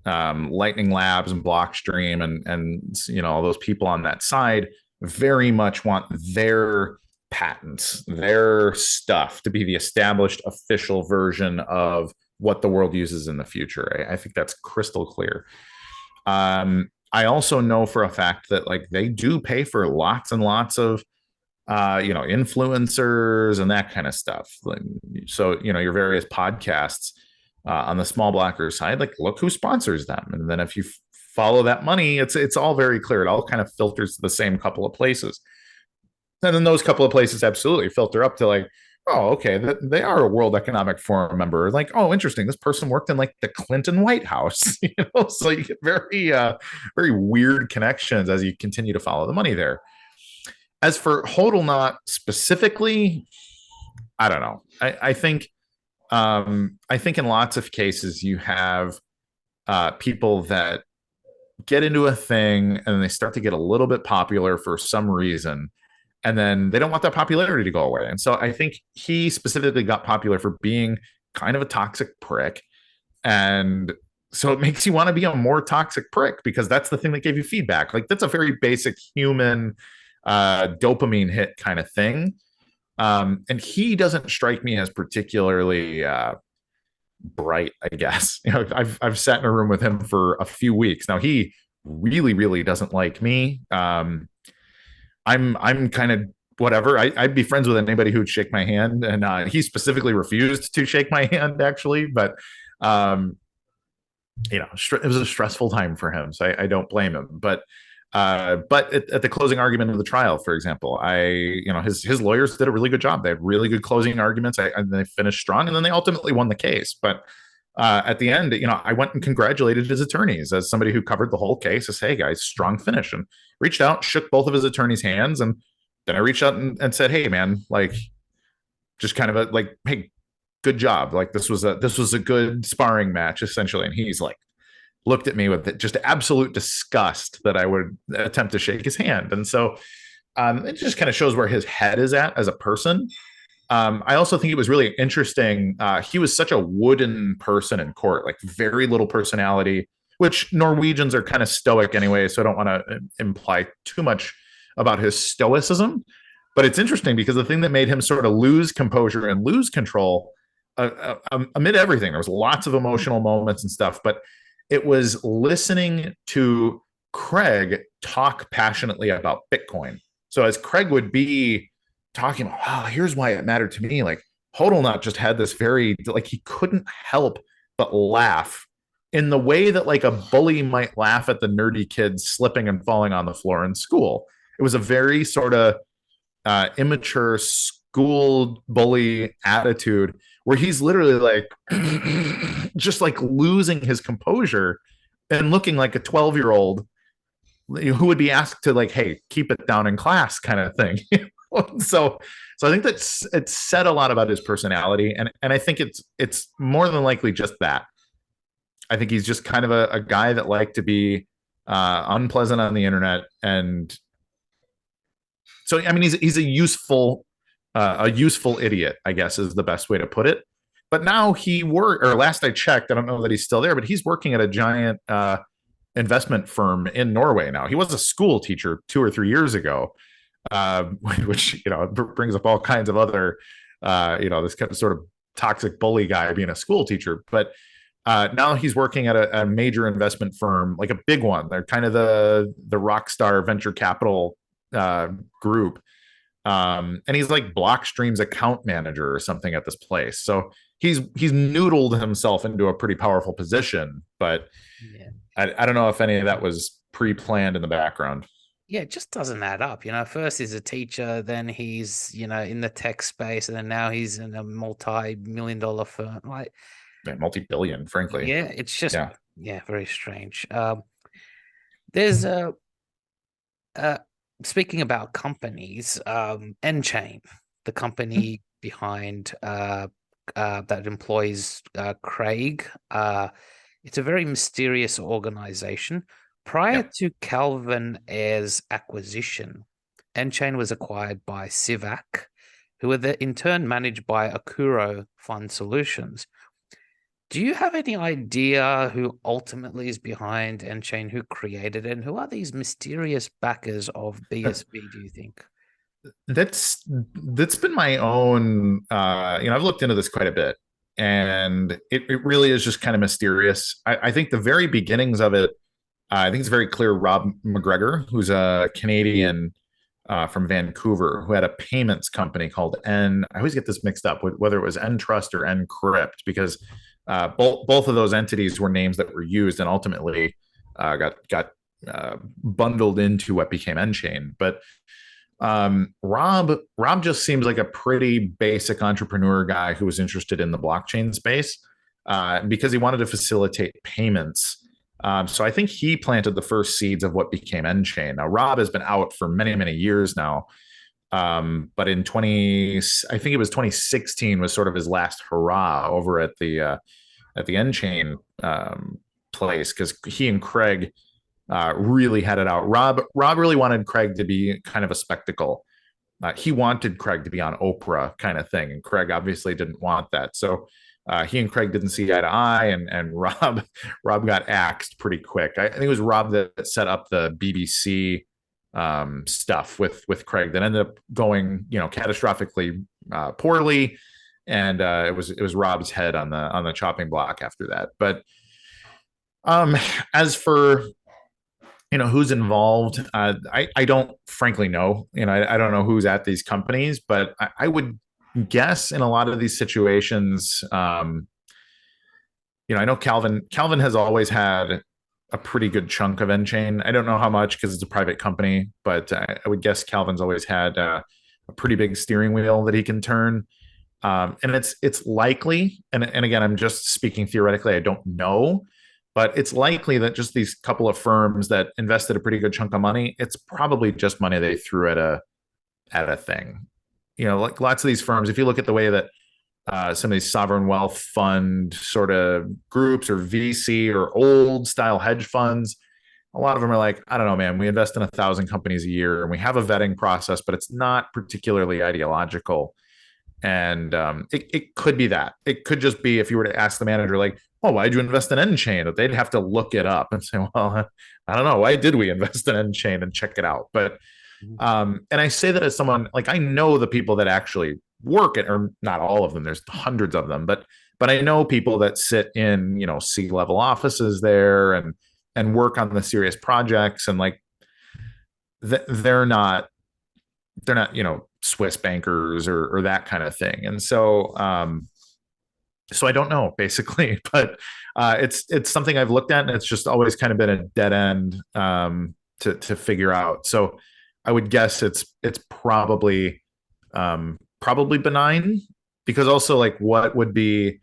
Lightning Labs and Blockstream and you know all those people on that side very much want their patents, their stuff to be the established official version of what the world uses in the future. I think that's crystal clear. I also know for a fact that like they do pay for lots and lots of you know, influencers and that kind of stuff. So, you know, your various podcasts on the small blocker side, like look who sponsors them. And then if you follow that money, it's all very clear. It all kind of filters to the same couple of places. And then those couple of places absolutely filter up to like, oh, okay, they are a World Economic Forum member. Like, oh, interesting. This person worked in like the Clinton White House, you know, so you get very, very weird connections as you continue to follow the money there. As for HodlNaut specifically, I don't know. I think in lots of cases you have people that get into a thing and they start to get a little bit popular for some reason. and then they don't want that popularity to go away. And so I think he specifically got popular for being kind of a toxic prick. And so it makes you want to be a more toxic prick because that's the thing that gave you feedback. Like that's a very basic human dopamine hit kind of thing. And he doesn't strike me as particularly bright, I guess. I've sat in a room with him for a few weeks now. He really doesn't like me. I'm kind of whatever. I'd be friends with anybody who'd shake my hand, and he specifically refused to shake my hand, actually. But it was a stressful time for him, so I don't blame him. But at the closing argument of the trial, for example, his lawyers did a really good job. They had really good closing arguments, and they finished strong, and then they ultimately won the case. But at the end, I went and congratulated his attorneys as somebody who covered the whole case. I said, "Hey guys, strong finish," and reached out, shook both of his attorneys' hands, and then I reached out and said, "Hey man, like, just kind of hey, good job. Like this was a good sparring match, essentially." And he's like, looked at me with just absolute disgust that I would attempt to shake his hand. And so it just kind of shows where his head is at as a person. I also think it was really interesting. He was such a wooden person in court, like very little personality, which Norwegians are kind of stoic anyway. So I don't want to imply too much about his stoicism. But it's interesting because the thing that made him sort of lose composure and lose control amid everything, there was lots of emotional moments and stuff, but it was listening to Craig talk passionately about Bitcoin. So as Craig would be talking about, oh, here's why it mattered to me, like HodlNaut just had this very, like, he couldn't help but laugh in the way that like a bully might laugh at the nerdy kids slipping and falling on the floor in school. It was a very sort of immature school bully attitude where he's literally like just like losing his composure and looking like a 12-year-old who would be asked to like, hey, keep it down in class kind of thing. so I think that's it said a lot about his personality, and I think it's more than likely just that. I think he's just kind of a guy that liked to be unpleasant on the internet. And so I mean he's a useful idiot, I guess is the best way to put it. But now last I checked, I don't know that he's still there, but he's working at a giant investment firm in Norway now. He was a school teacher 2 or 3 years ago, which brings up all kinds of other this kind of sort of toxic bully guy being a school teacher. But now he's working at a major investment firm, like a big one. They're kind of the rock star venture capital group. And he's like Blockstream's account manager or something at this place. So he's noodled himself into a pretty powerful position, but yeah. I don't know if any of that was pre-planned in the background. Yeah, it just doesn't add up. First he's a teacher, then he's, in the tech space, and then now he's in a multi-million-dollar firm. Like, yeah, multi-billion, frankly. Yeah, it's just, very strange. There's speaking about companies, Nchain, the company behind that employs Craig. It's a very mysterious organization. Prior to Calvin Ayre's acquisition, Nchain was acquired by Civac, who were in turn managed by Akuro Fund Solutions. Do you have any idea who ultimately is behind Nchain, who created it, and who are these mysterious backers of BSV, do you think? That's been my own, I've looked into this quite a bit, and it really is just kind of mysterious. I think the very beginnings of it, I think it's very clear Rob McGregor, who's a Canadian from Vancouver, who had a payments company called I always get this mixed up with whether it was Ntrust or Encrypt, because both of those entities were names that were used and ultimately got bundled into what became Nchain. But Rob just seems like a pretty basic entrepreneur guy who was interested in the blockchain space because he wanted to facilitate payments. So I think he planted the first seeds of what became Nchain. Now, Rob has been out for many, many years now. But in I think it was 2016 was sort of his last hurrah over at the Nchain place, because he and Craig really had it out. Rob really wanted Craig to be kind of a spectacle. he wanted Craig to be on Oprah kind of thing, and Craig obviously didn't want that. So he and Craig didn't see eye to eye, and Rob got axed pretty quick. I think it was Rob that set up the BBC stuff with Craig that ended up going, catastrophically poorly, and it was Rob's head on the chopping block after that. But as for who's involved, I don't frankly know. I don't know who's at these companies, but I would guess in a lot of these situations, I know Calvin has always had a pretty good chunk of Nchain. I don't know how much because it's a private company, but I would guess Calvin's always had a pretty big steering wheel that he can turn. And it's likely, and again, I'm just speaking theoretically, I don't know, but it's likely that just these couple of firms that invested a pretty good chunk of money, it's probably just money they threw at a thing. Like lots of these firms, if you look at the way that some of these sovereign wealth fund sort of groups or VC or old style hedge funds, a lot of them are like, I don't know, man, we invest in 1,000 companies a year and we have a vetting process, but it's not particularly ideological. And it could be that. It could just be if you were to ask the manager, like, oh, why'd you invest in Nchain? That they'd have to look it up and say, well, I don't know. Why did we invest in Nchain and check it out? But and I say that as someone, like, I know the people that actually work it, or not all of them. There's hundreds of them, but I know people that sit in, C-level offices there and work on the serious projects, and like they're not Swiss bankers or that kind of thing. And so I don't know basically, but it's something I've looked at, and it's just always kind of been a dead end to figure out. So I would guess it's probably benign, because also, like, what would it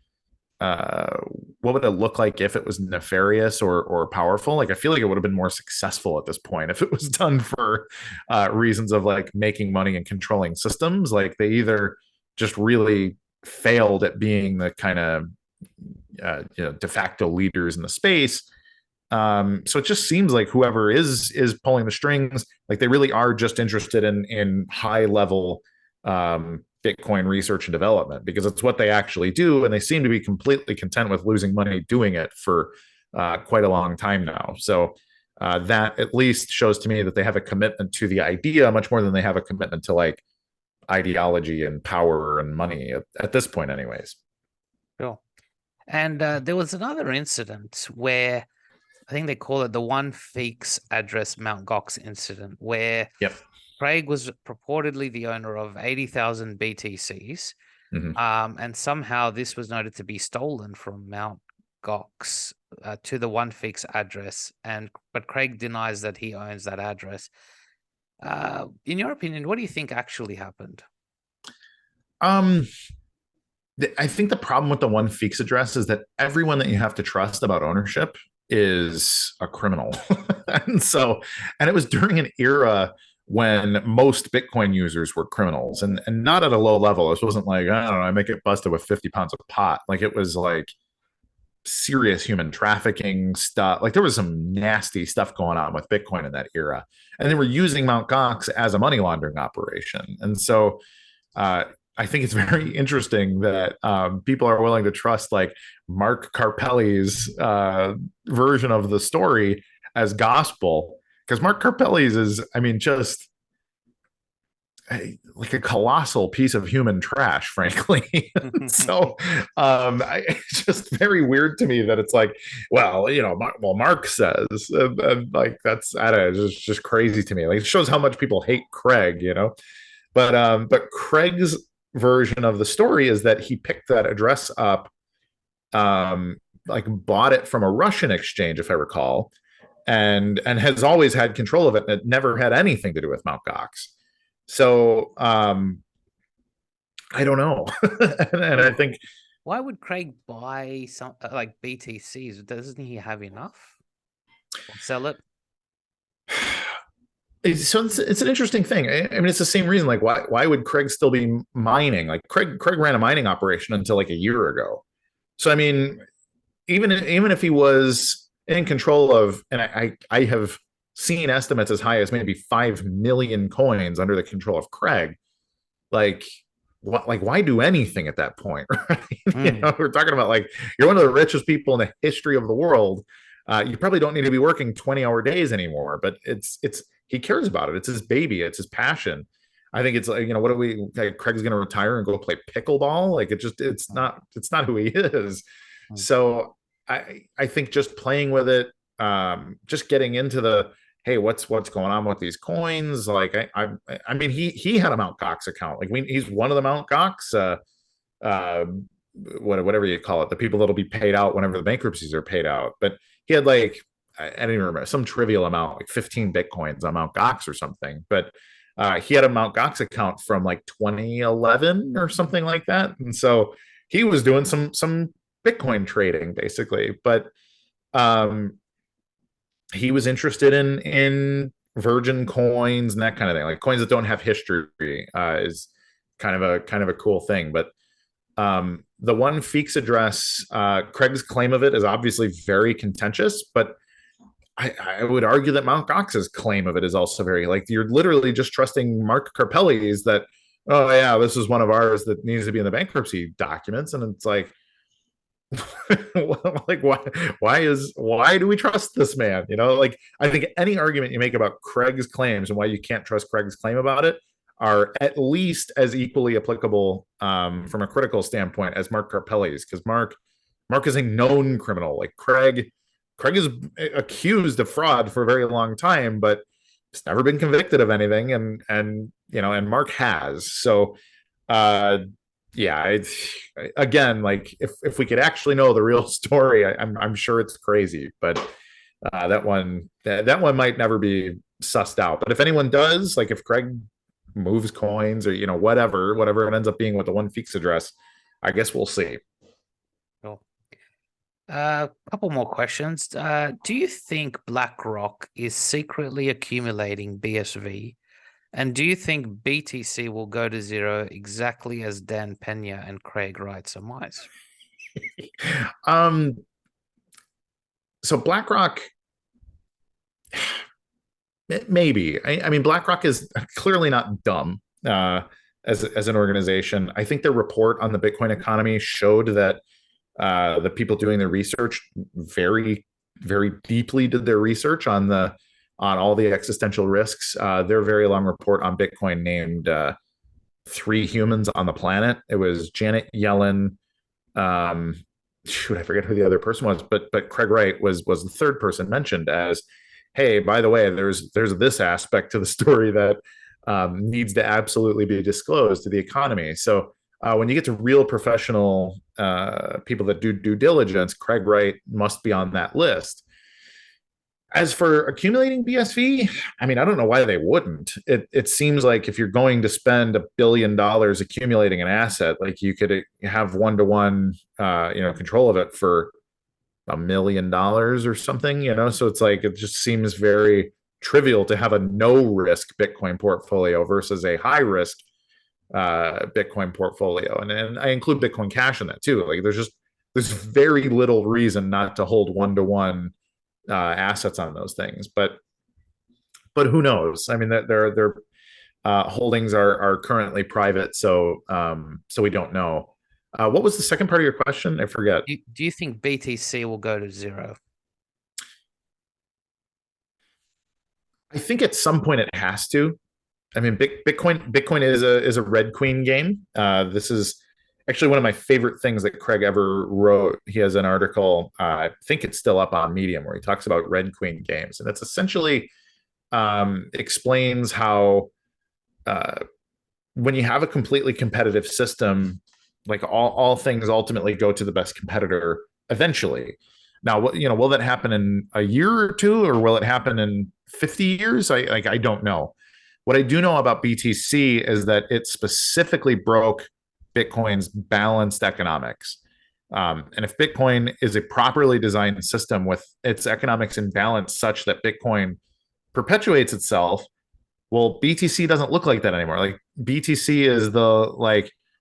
look like if it was nefarious or powerful? Like, I feel like it would have been more successful at this point if it was done for reasons of like making money and controlling systems. Like, they either just really failed at being the kind of de facto leaders in the space. So it just seems like whoever is pulling the strings, like, they really are just interested in high level Bitcoin research and development, because it's what they actually do, and they seem to be completely content with losing money doing it for quite a long time now. So that at least shows to me that they have a commitment to the idea much more than they have a commitment to like ideology and power and money at this point anyways. Sure. And there was another incident where I think they call it the one Feeks address Mt. Gox incident, where Craig was purportedly the owner of 80,000 BTCs, and somehow this was noted to be stolen from Mt. Gox to the one Feeks address, but Craig denies that he owns that address. In your opinion, what do you think actually happened? I think the problem with the one Feeks address is that everyone that you have to trust about ownership is a criminal. and it was during an era when most Bitcoin users were criminals, and not at a low level. This wasn't like, I don't know, I make it busted with 50 pounds of pot. Like, it was like serious human trafficking stuff. Like, there was some nasty stuff going on with Bitcoin in that era, and they were using Mt. Gox as a money laundering operation. And so I think it's very interesting that people are willing to trust like Mark Carpelli's version of the story as gospel, because Mark Carpelli's is, I mean, just like a colossal piece of human trash, frankly. So it's just very weird to me that it's like, well, Mark says, and like, that's, I don't know, it's just crazy to me. Like, it shows how much people hate Craig, but Craig's version of the story is that he picked that address up, like bought it from a Russian exchange, if I recall, and has always had control of it, and it never had anything to do with Mt. Gox. So I don't know. and I think, why would Craig buy some like BTCs? Doesn't he have enough? Or sell it? So it's an interesting thing. I mean, it's the same reason. Like, why would Craig still be mining? Like, Craig ran a mining operation until like a year ago. So I mean, even if he was in control of, and I have seen estimates as high as maybe 5 million coins under the control of Craig. like what, like why do anything at that point? Right? Mm. We're talking about like you're one of the richest people in the history of the world. You probably don't need to be working 20-hour days anymore, but it's he cares about it. It's his baby. It's his passion. I think it's like, what are we like, Craig's going to retire and go play pickleball? Like it's not who he is. Mm. So I think just playing with it, just getting into the, hey, what's going on with these coins? Like I mean he had a Mt Gox account. Like he's one of the Mt Gox, uh, whatever you call it, the people that'll be paid out whenever the bankruptcies are paid out. But he had like I don't even remember, some trivial amount, like 15 bitcoins on Mt Gox or something. But he had a Mt Gox account from like 2011 or something like that, and so he was doing some Bitcoin trading basically. But um, he was interested in virgin coins and that kind of thing, like coins that don't have history. Is kind of a cool thing. But the one Feeks address, Craig's claim of it is obviously very contentious, but I would argue that Mt. Gox's claim of it is also very, like, you're literally just trusting Mark Karpelli's that, oh yeah, this is one of ours that needs to be in the bankruptcy documents. And it's like, like why do we trust this man? Like, I think any argument you make about Craig's claims and why you can't trust Craig's claim about it are at least as equally applicable, from a critical standpoint, as Mark Karpelli's, because Mark is a known criminal. Like Craig is accused of fraud for a very long time, but he's never been convicted of anything, and Mark has. So yeah, again, like if we could actually know the real story, I'm sure it's crazy, but that one might never be sussed out. But if anyone does, like if Craig moves coins or whatever it ends up being with the one Feeks address, I guess we'll see. Cool. A couple more questions. Do you think BlackRock is secretly accumulating BSV? And do you think BTC will go to zero exactly as Dan Pena and Craig Wright surmise? So BlackRock, maybe. I mean, BlackRock is clearly not dumb as an organization. I think their report on the Bitcoin economy showed that the people doing the research very, very deeply did their research on all the existential risks. Their very long report on Bitcoin named 3 humans on the planet. It was Janet Yellen. I forget who the other person was, but Craig Wright was the third person mentioned as, hey, by the way, there's this aspect to the story that needs to absolutely be disclosed to the economy. So when you get to real professional people that do due diligence, Craig Wright must be on that list. As for accumulating BSV, I mean, I don't know why they wouldn't. It seems like if you're going to spend $1 billion accumulating an asset, like you could have one-to-one, control of it for $1 million or something. So it's like, it just seems very trivial to have a no-risk Bitcoin portfolio versus a high-risk Bitcoin portfolio, and I include Bitcoin Cash in that too. Like, there's very little reason not to hold one-to-one assets on those things, but who knows? I mean, that their holdings are currently private, so we don't know. What was the second part of your question? I forget. Do you think BTC will go to zero? I think at some point it has to. I mean, Bitcoin is a Red Queen game. This is actually one of my favorite things that Craig ever wrote. He has an article, I think it's still up on Medium, where he talks about Red Queen games, and it's essentially explains how when you have a completely competitive system, like all things ultimately go to the best competitor eventually. Now, will that happen in a year or two, or will it happen in 50 years? I don't know. What I do know about BTC is that it specifically broke Bitcoin's balanced economics. And if Bitcoin is a properly designed system with its economics in balance such that Bitcoin perpetuates itself, well, BTC doesn't look like that anymore. Like, BTC is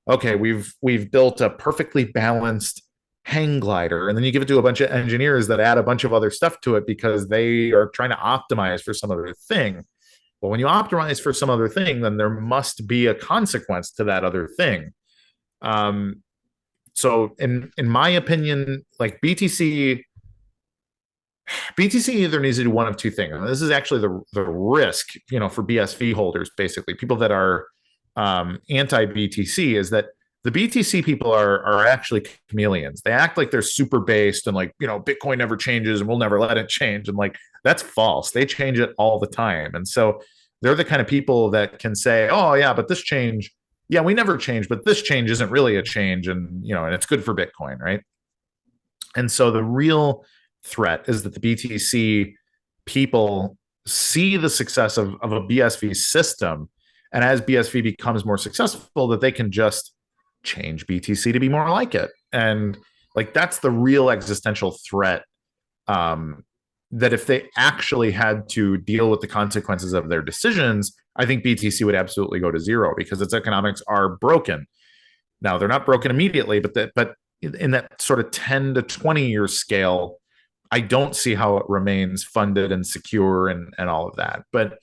okay, we've built a perfectly balanced hang glider, and then you give it to a bunch of engineers that add a bunch of other stuff to it because they are trying to optimize for some other thing. Well, when you optimize for some other thing, then there must be a consequence to that other thing. So in my opinion, like BTC either needs to do one of two things. And this is actually the risk, for BSV holders, basically people that are anti BTC, is that the BTC people are actually chameleons. They act like they're super based and like, Bitcoin never changes and we'll never let it change. And like, that's false. They change it all the time. And so they're the kind of people that can say, oh yeah, but this change, yeah, we never change, but this change isn't really a change. And, and it's good for Bitcoin. Right. And so the real threat is that the BTC people see the success of a BSV system. And as BSV becomes more successful, that they can just change BTC to be more like it. And like, that's the real existential threat. That if they actually had to deal with the consequences of their decisions, I think BTC would absolutely go to zero because its economics are broken. Now, they're not broken immediately, but in that sort of 10 to 20 year scale, I don't see how it remains funded and secure and all of that. But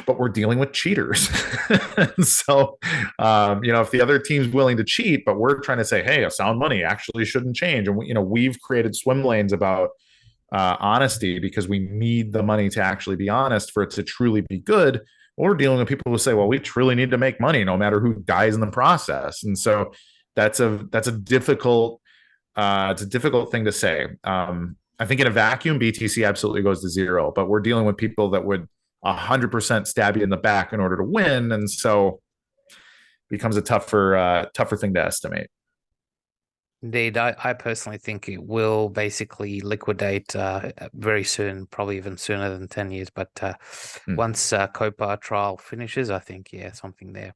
we're dealing with cheaters. So, if the other team's willing to cheat, but we're trying to say, hey, a sound money actually shouldn't change. And, we've created swim lanes about honesty because we need the money to actually be honest for it to truly be good. We're dealing with people who say, well, we truly need to make money no matter who dies in the process. And so that's a difficult it's a difficult thing to say. I think in a vacuum, BTC absolutely goes to zero, but we're dealing with people that would 100% stab you in the back in order to win. And so it becomes a tougher thing to estimate. Indeed, I personally think it will basically liquidate very soon, probably even sooner than 10 years. But once COPA trial finishes, I think, something there.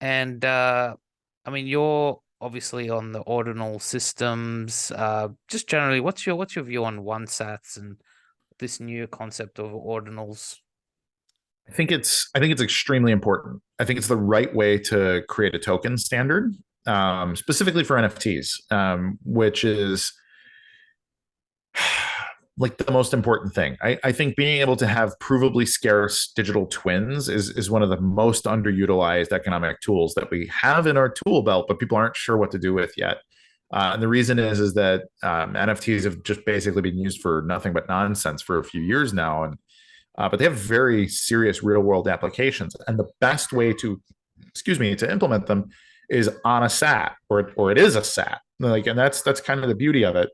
And I mean, you're obviously on the ordinal systems. Just generally, what's your view on one sats and this new concept of ordinals? I think it's extremely important. I think it's the right way to create a token standard, specifically for NFTs, which is like the most important thing. I think being able to have provably scarce digital twins is one of the most underutilized economic tools that we have in our tool belt, but people aren't sure what to do with yet. And the reason is that NFTs have just basically been used for nothing but nonsense for a few years now, and but they have very serious real world applications. And the best way to implement them is on a SAT, or it is a SAT. Like, and that's kind of the beauty of it.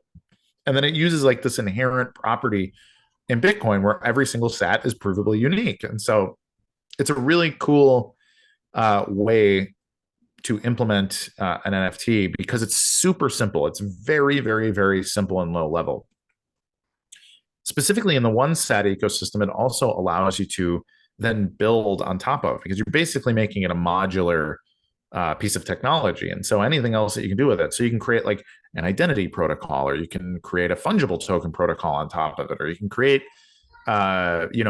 And then it uses like this inherent property in Bitcoin where every single SAT is provably unique. And so it's a really cool way to implement an NFT because it's super simple. It's very, very, very simple and low level. Specifically in the one SAT ecosystem, it also allows you to then build on top of, because you're basically making it a modular piece of technology. And so anything else that you can do with it. So you can create like an identity protocol, or you can create a fungible token protocol on top of it, or you can create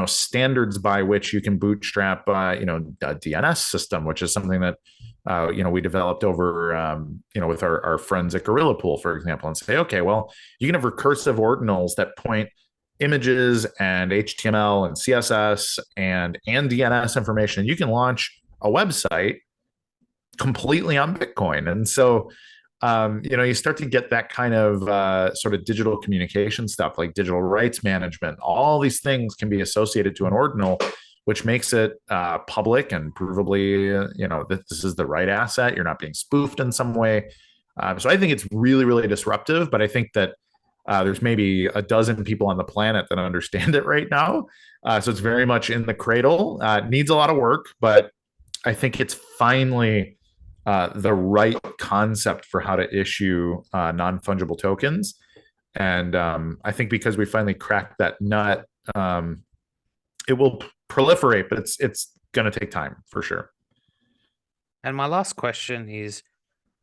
standards by which you can bootstrap a DNS system, which is something that we developed over with our friends at Gorilla Pool, for example, and say, okay, well, you can have recursive ordinals that point images and HTML and CSS and DNS information. You can launch a website completely on Bitcoin. And so you start to get that kind of sort of digital communication stuff, like digital rights management. All these things can be associated to an ordinal, which makes it public and provably, that this is the right asset. You're not being spoofed in some way. So I think it's really, really disruptive, but I think that there's maybe a dozen people on the planet that understand it right now. So it's very much in the cradle. It needs a lot of work, but I think it's finally the right concept for how to issue non-fungible tokens. And I think because we finally cracked that nut, it will proliferate, but it's going to take time for sure. And my last question is,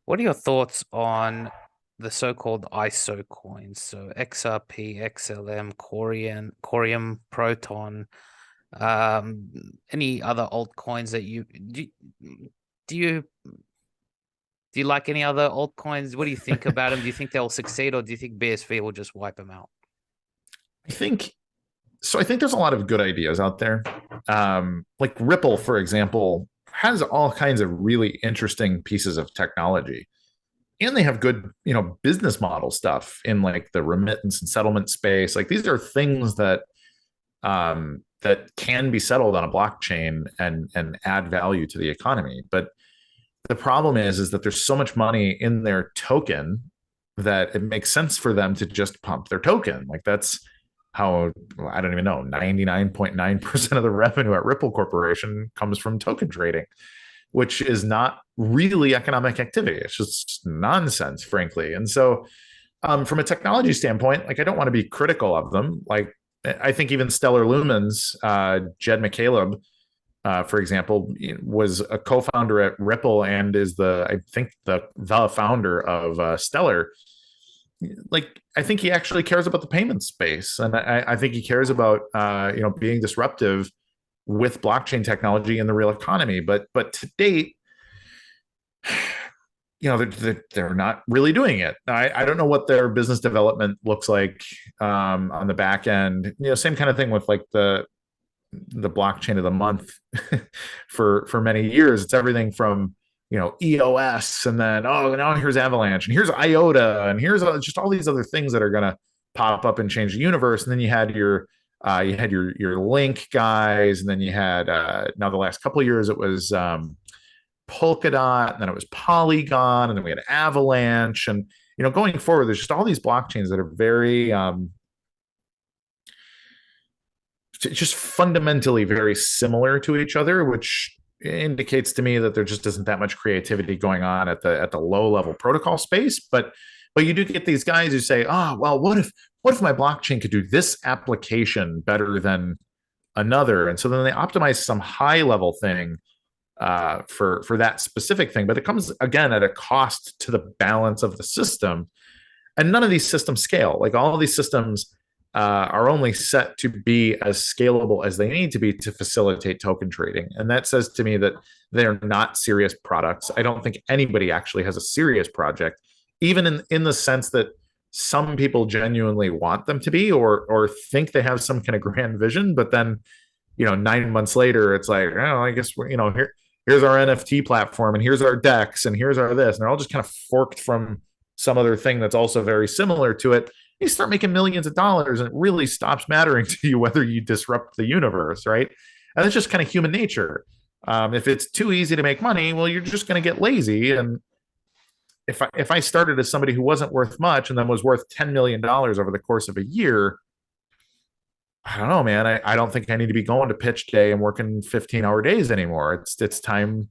what are your thoughts on the so-called ISO coins? So XRP, XLM, Corium, Proton, any other altcoins that do you like any other altcoins? What do you think about them? Do you think they'll succeed, or do you think BSV will just wipe them out? I think So I think there's a lot of good ideas out there. Like Ripple, for example, has all kinds of really interesting pieces of technology, and they have good, business model stuff in like the remittance and settlement space. Like these are things that can be settled on a blockchain and add value to the economy. But the problem is that there's so much money in their token that it makes sense for them to just pump their token. Like that's how, I don't even know, 99.9% of the revenue at Ripple Corporation comes from token trading, which is not really economic activity. It's just nonsense, frankly. And so from a technology standpoint, like I don't want to be critical of them. Like I think even Stellar Lumens, Jed McCaleb, for example, was a co-founder at Ripple and is the founder of Stellar. Like I think he actually cares about the payment space, and I think he cares about being disruptive with blockchain technology in the real economy. But to date, they're not really doing it. I don't know what their business development looks like on the back end. Same kind of thing with like the blockchain of the month for many years. It's everything from EOS, and then now here's Avalanche, and here's IOTA, and here's just all these other things that are going to pop up and change the universe. And then you had your Link guys, and then you had now the last couple of years it was Polkadot, and then it was Polygon, and then we had Avalanche, and going forward there's just all these blockchains that are very just fundamentally very similar to each other, which indicates to me that there just isn't that much creativity going on at the low level protocol space. But you do get these guys who say, well, what if my blockchain could do this application better than another? And so then they optimize some high level thing for that specific thing, but it comes again at a cost to the balance of the system. And none of these systems scale. Like all of these systems are only set to be as scalable as they need to be to facilitate token trading. And that says to me that they're not serious products. I don't think anybody actually has a serious project, even in the sense that some people genuinely want them to be, or think they have some kind of grand vision. But then, 9 months later, it's like, I guess here's our NFT platform, and here's our DEX, and here's our this, and they're all just kind of forked from some other thing that's also very similar to it. You start making millions of dollars, and it really stops mattering to you whether you disrupt the universe, right? And that's just kind of human nature. If it's too easy to make money, well, you're just going to get lazy. And if I started as somebody who wasn't worth much and then was worth $10 million over the course of a year, I don't know, man. I don't think I need to be going to pitch day and working 15-hour days anymore. It's time.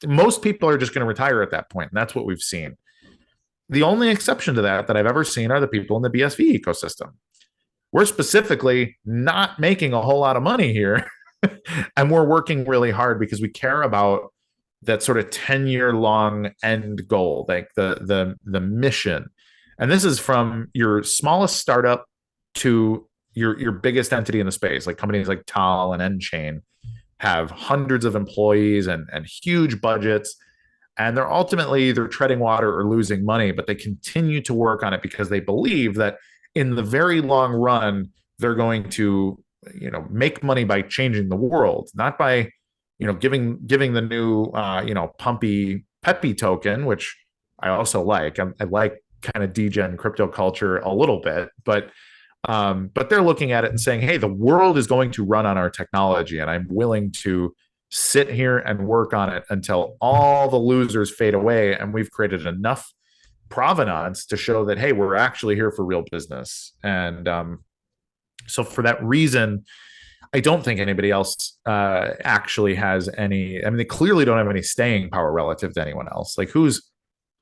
Most people are just going to retire at that point, and that's what we've seen. The only exception to that I've ever seen are the people in the BSV ecosystem. We're specifically not making a whole lot of money here, and we're working really hard because we care about that sort of 10-year long end goal, like the mission. And this is from your smallest startup to your biggest entity in the space. Like companies like Tal and Nchain have hundreds of employees and huge budgets. And they're ultimately either treading water or losing money, but they continue to work on it because they believe that in the very long run, they're going to, make money by changing the world, not by, giving the new, pumpy peppy token, which I also like. I like kind of degen crypto culture a little bit, but they're looking at it and saying, hey, the world is going to run on our technology, and I'm willing to sit here and work on it until all the losers fade away, and we've created enough provenance to show that, hey, we're actually here for real business. And so for that reason, I don't think anybody else actually has any. I mean, they clearly don't have any staying power relative to anyone else. Like who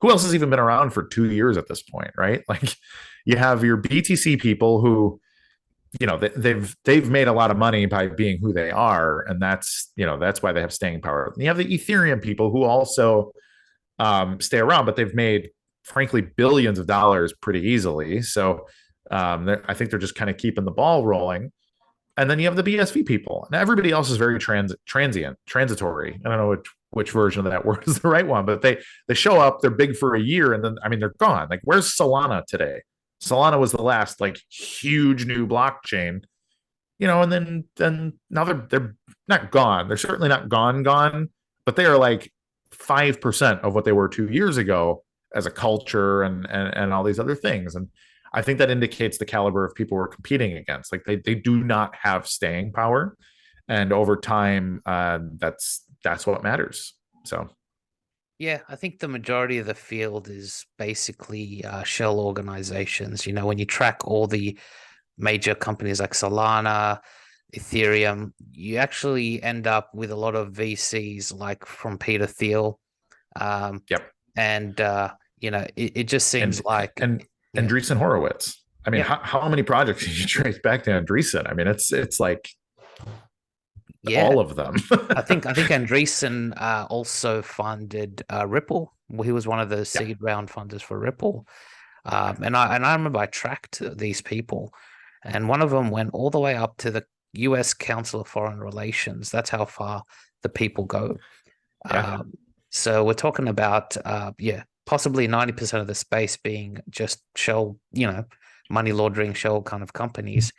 else has even been around for 2 years at this point, right? Like you have your BTC people who, they've made a lot of money by being who they are, and that's why they have staying power. And you have the Ethereum people who also stay around, but they've made, frankly, billions of dollars pretty easily. So I think they're just kind of keeping the ball rolling. And then you have the BSV people, and everybody else is very transitory. I don't know which version of that word is the right one, but they show up, they're big for a year, and then they're gone. Like where's Solana today? Solana was the last like huge new blockchain. and then now they're not gone. They're certainly not gone, but they are like 5% of what they were 2 years ago as a culture and all these other things. And I think that indicates the caliber of people we're competing against. Like they do not have staying power, and over time, that's what matters. So Yeah, I think the majority of the field is basically shell organizations. When you track all the major companies like Solana, Ethereum, you actually end up with a lot of VCs like from Peter Thiel. yep, And it just seems and like, and yeah, Andreessen Horowitz. I mean, yeah, how many projects did you trace back to Andreessen? I mean, it's like yeah. all of them. I think Andreessen also funded Ripple. He was one of the Yeah, seed round funders for Ripple. And I remember I tracked these people, and one of them went all the way up to the U.S. Council of Foreign Relations. That's how far the people go. yeah, So we're talking about possibly 90% of the space being just shell, money laundering shell kind of companies.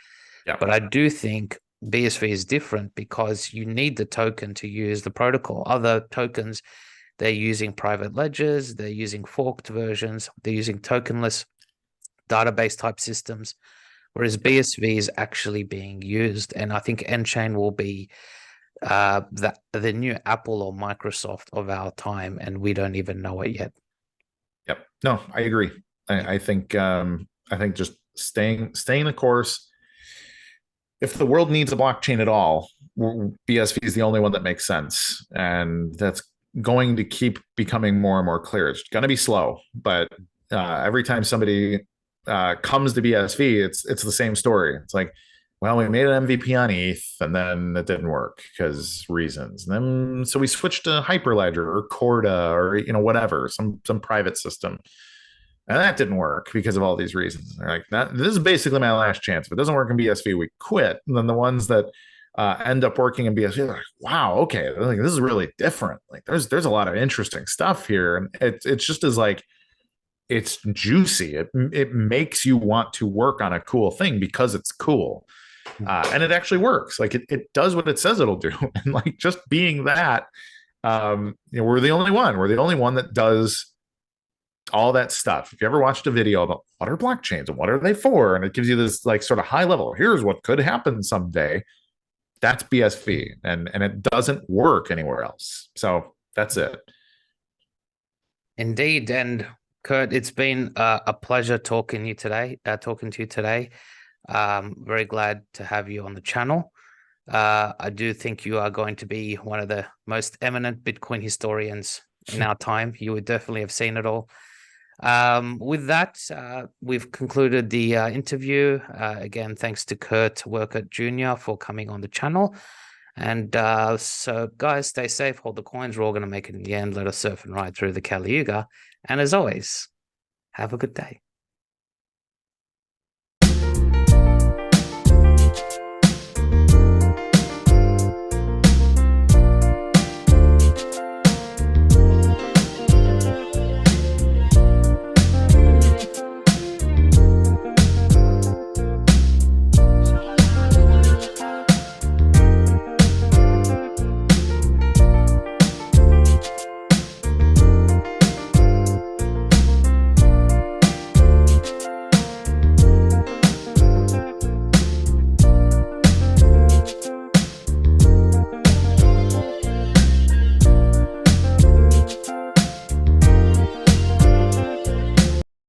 yeah, But I do think BSV is different because you need the token to use the protocol. Other tokens, they're using private ledgers, they're using forked versions, they're using tokenless database type systems, whereas yep, BSV is actually being used. And I think Nchain will be the new Apple or Microsoft of our time, and we don't even know it yet. yep. No, I agree. Yeah. I think just staying the course. If the world needs a blockchain at all, BSV is the only one that makes sense, and that's going to keep becoming more and more clear. It's going to be slow, but every time somebody comes to BSV, it's the same story. It's like, well, we made an MVP on ETH, and then it didn't work because reasons. And then so we switched to Hyperledger or Corda or whatever, some private system. And that didn't work because of all these reasons. They're like, this is basically my last chance. If it doesn't work in BSV, we quit. And then the ones that end up working in BSV, they're like, wow, okay, like, this is really different. Like there's a lot of interesting stuff here. And it's just as like, it's juicy. It makes you want to work on a cool thing because it's cool. And it actually works. Like it does what it says it'll do. And like just being that, we're the only one. We're the only one that does all that stuff. If you ever watched a video about what are blockchains and what are they for, and it gives you this like sort of high level, here's what could happen someday. That's BSV, and it doesn't work anywhere else. So that's it. Indeed. And Kurt, it's been a pleasure talking to you today. Very glad to have you on the channel. I do think you are going to be one of the most eminent Bitcoin historians in our time. You would definitely have seen it all. With that, we've concluded the interview. Again, thanks to Kurt Wuckert Jr. for coming on the channel. And so, guys, stay safe, hold the coins. We're all going to make it in the end. Let us surf and ride through the Kali Yuga. And as always, have a good day.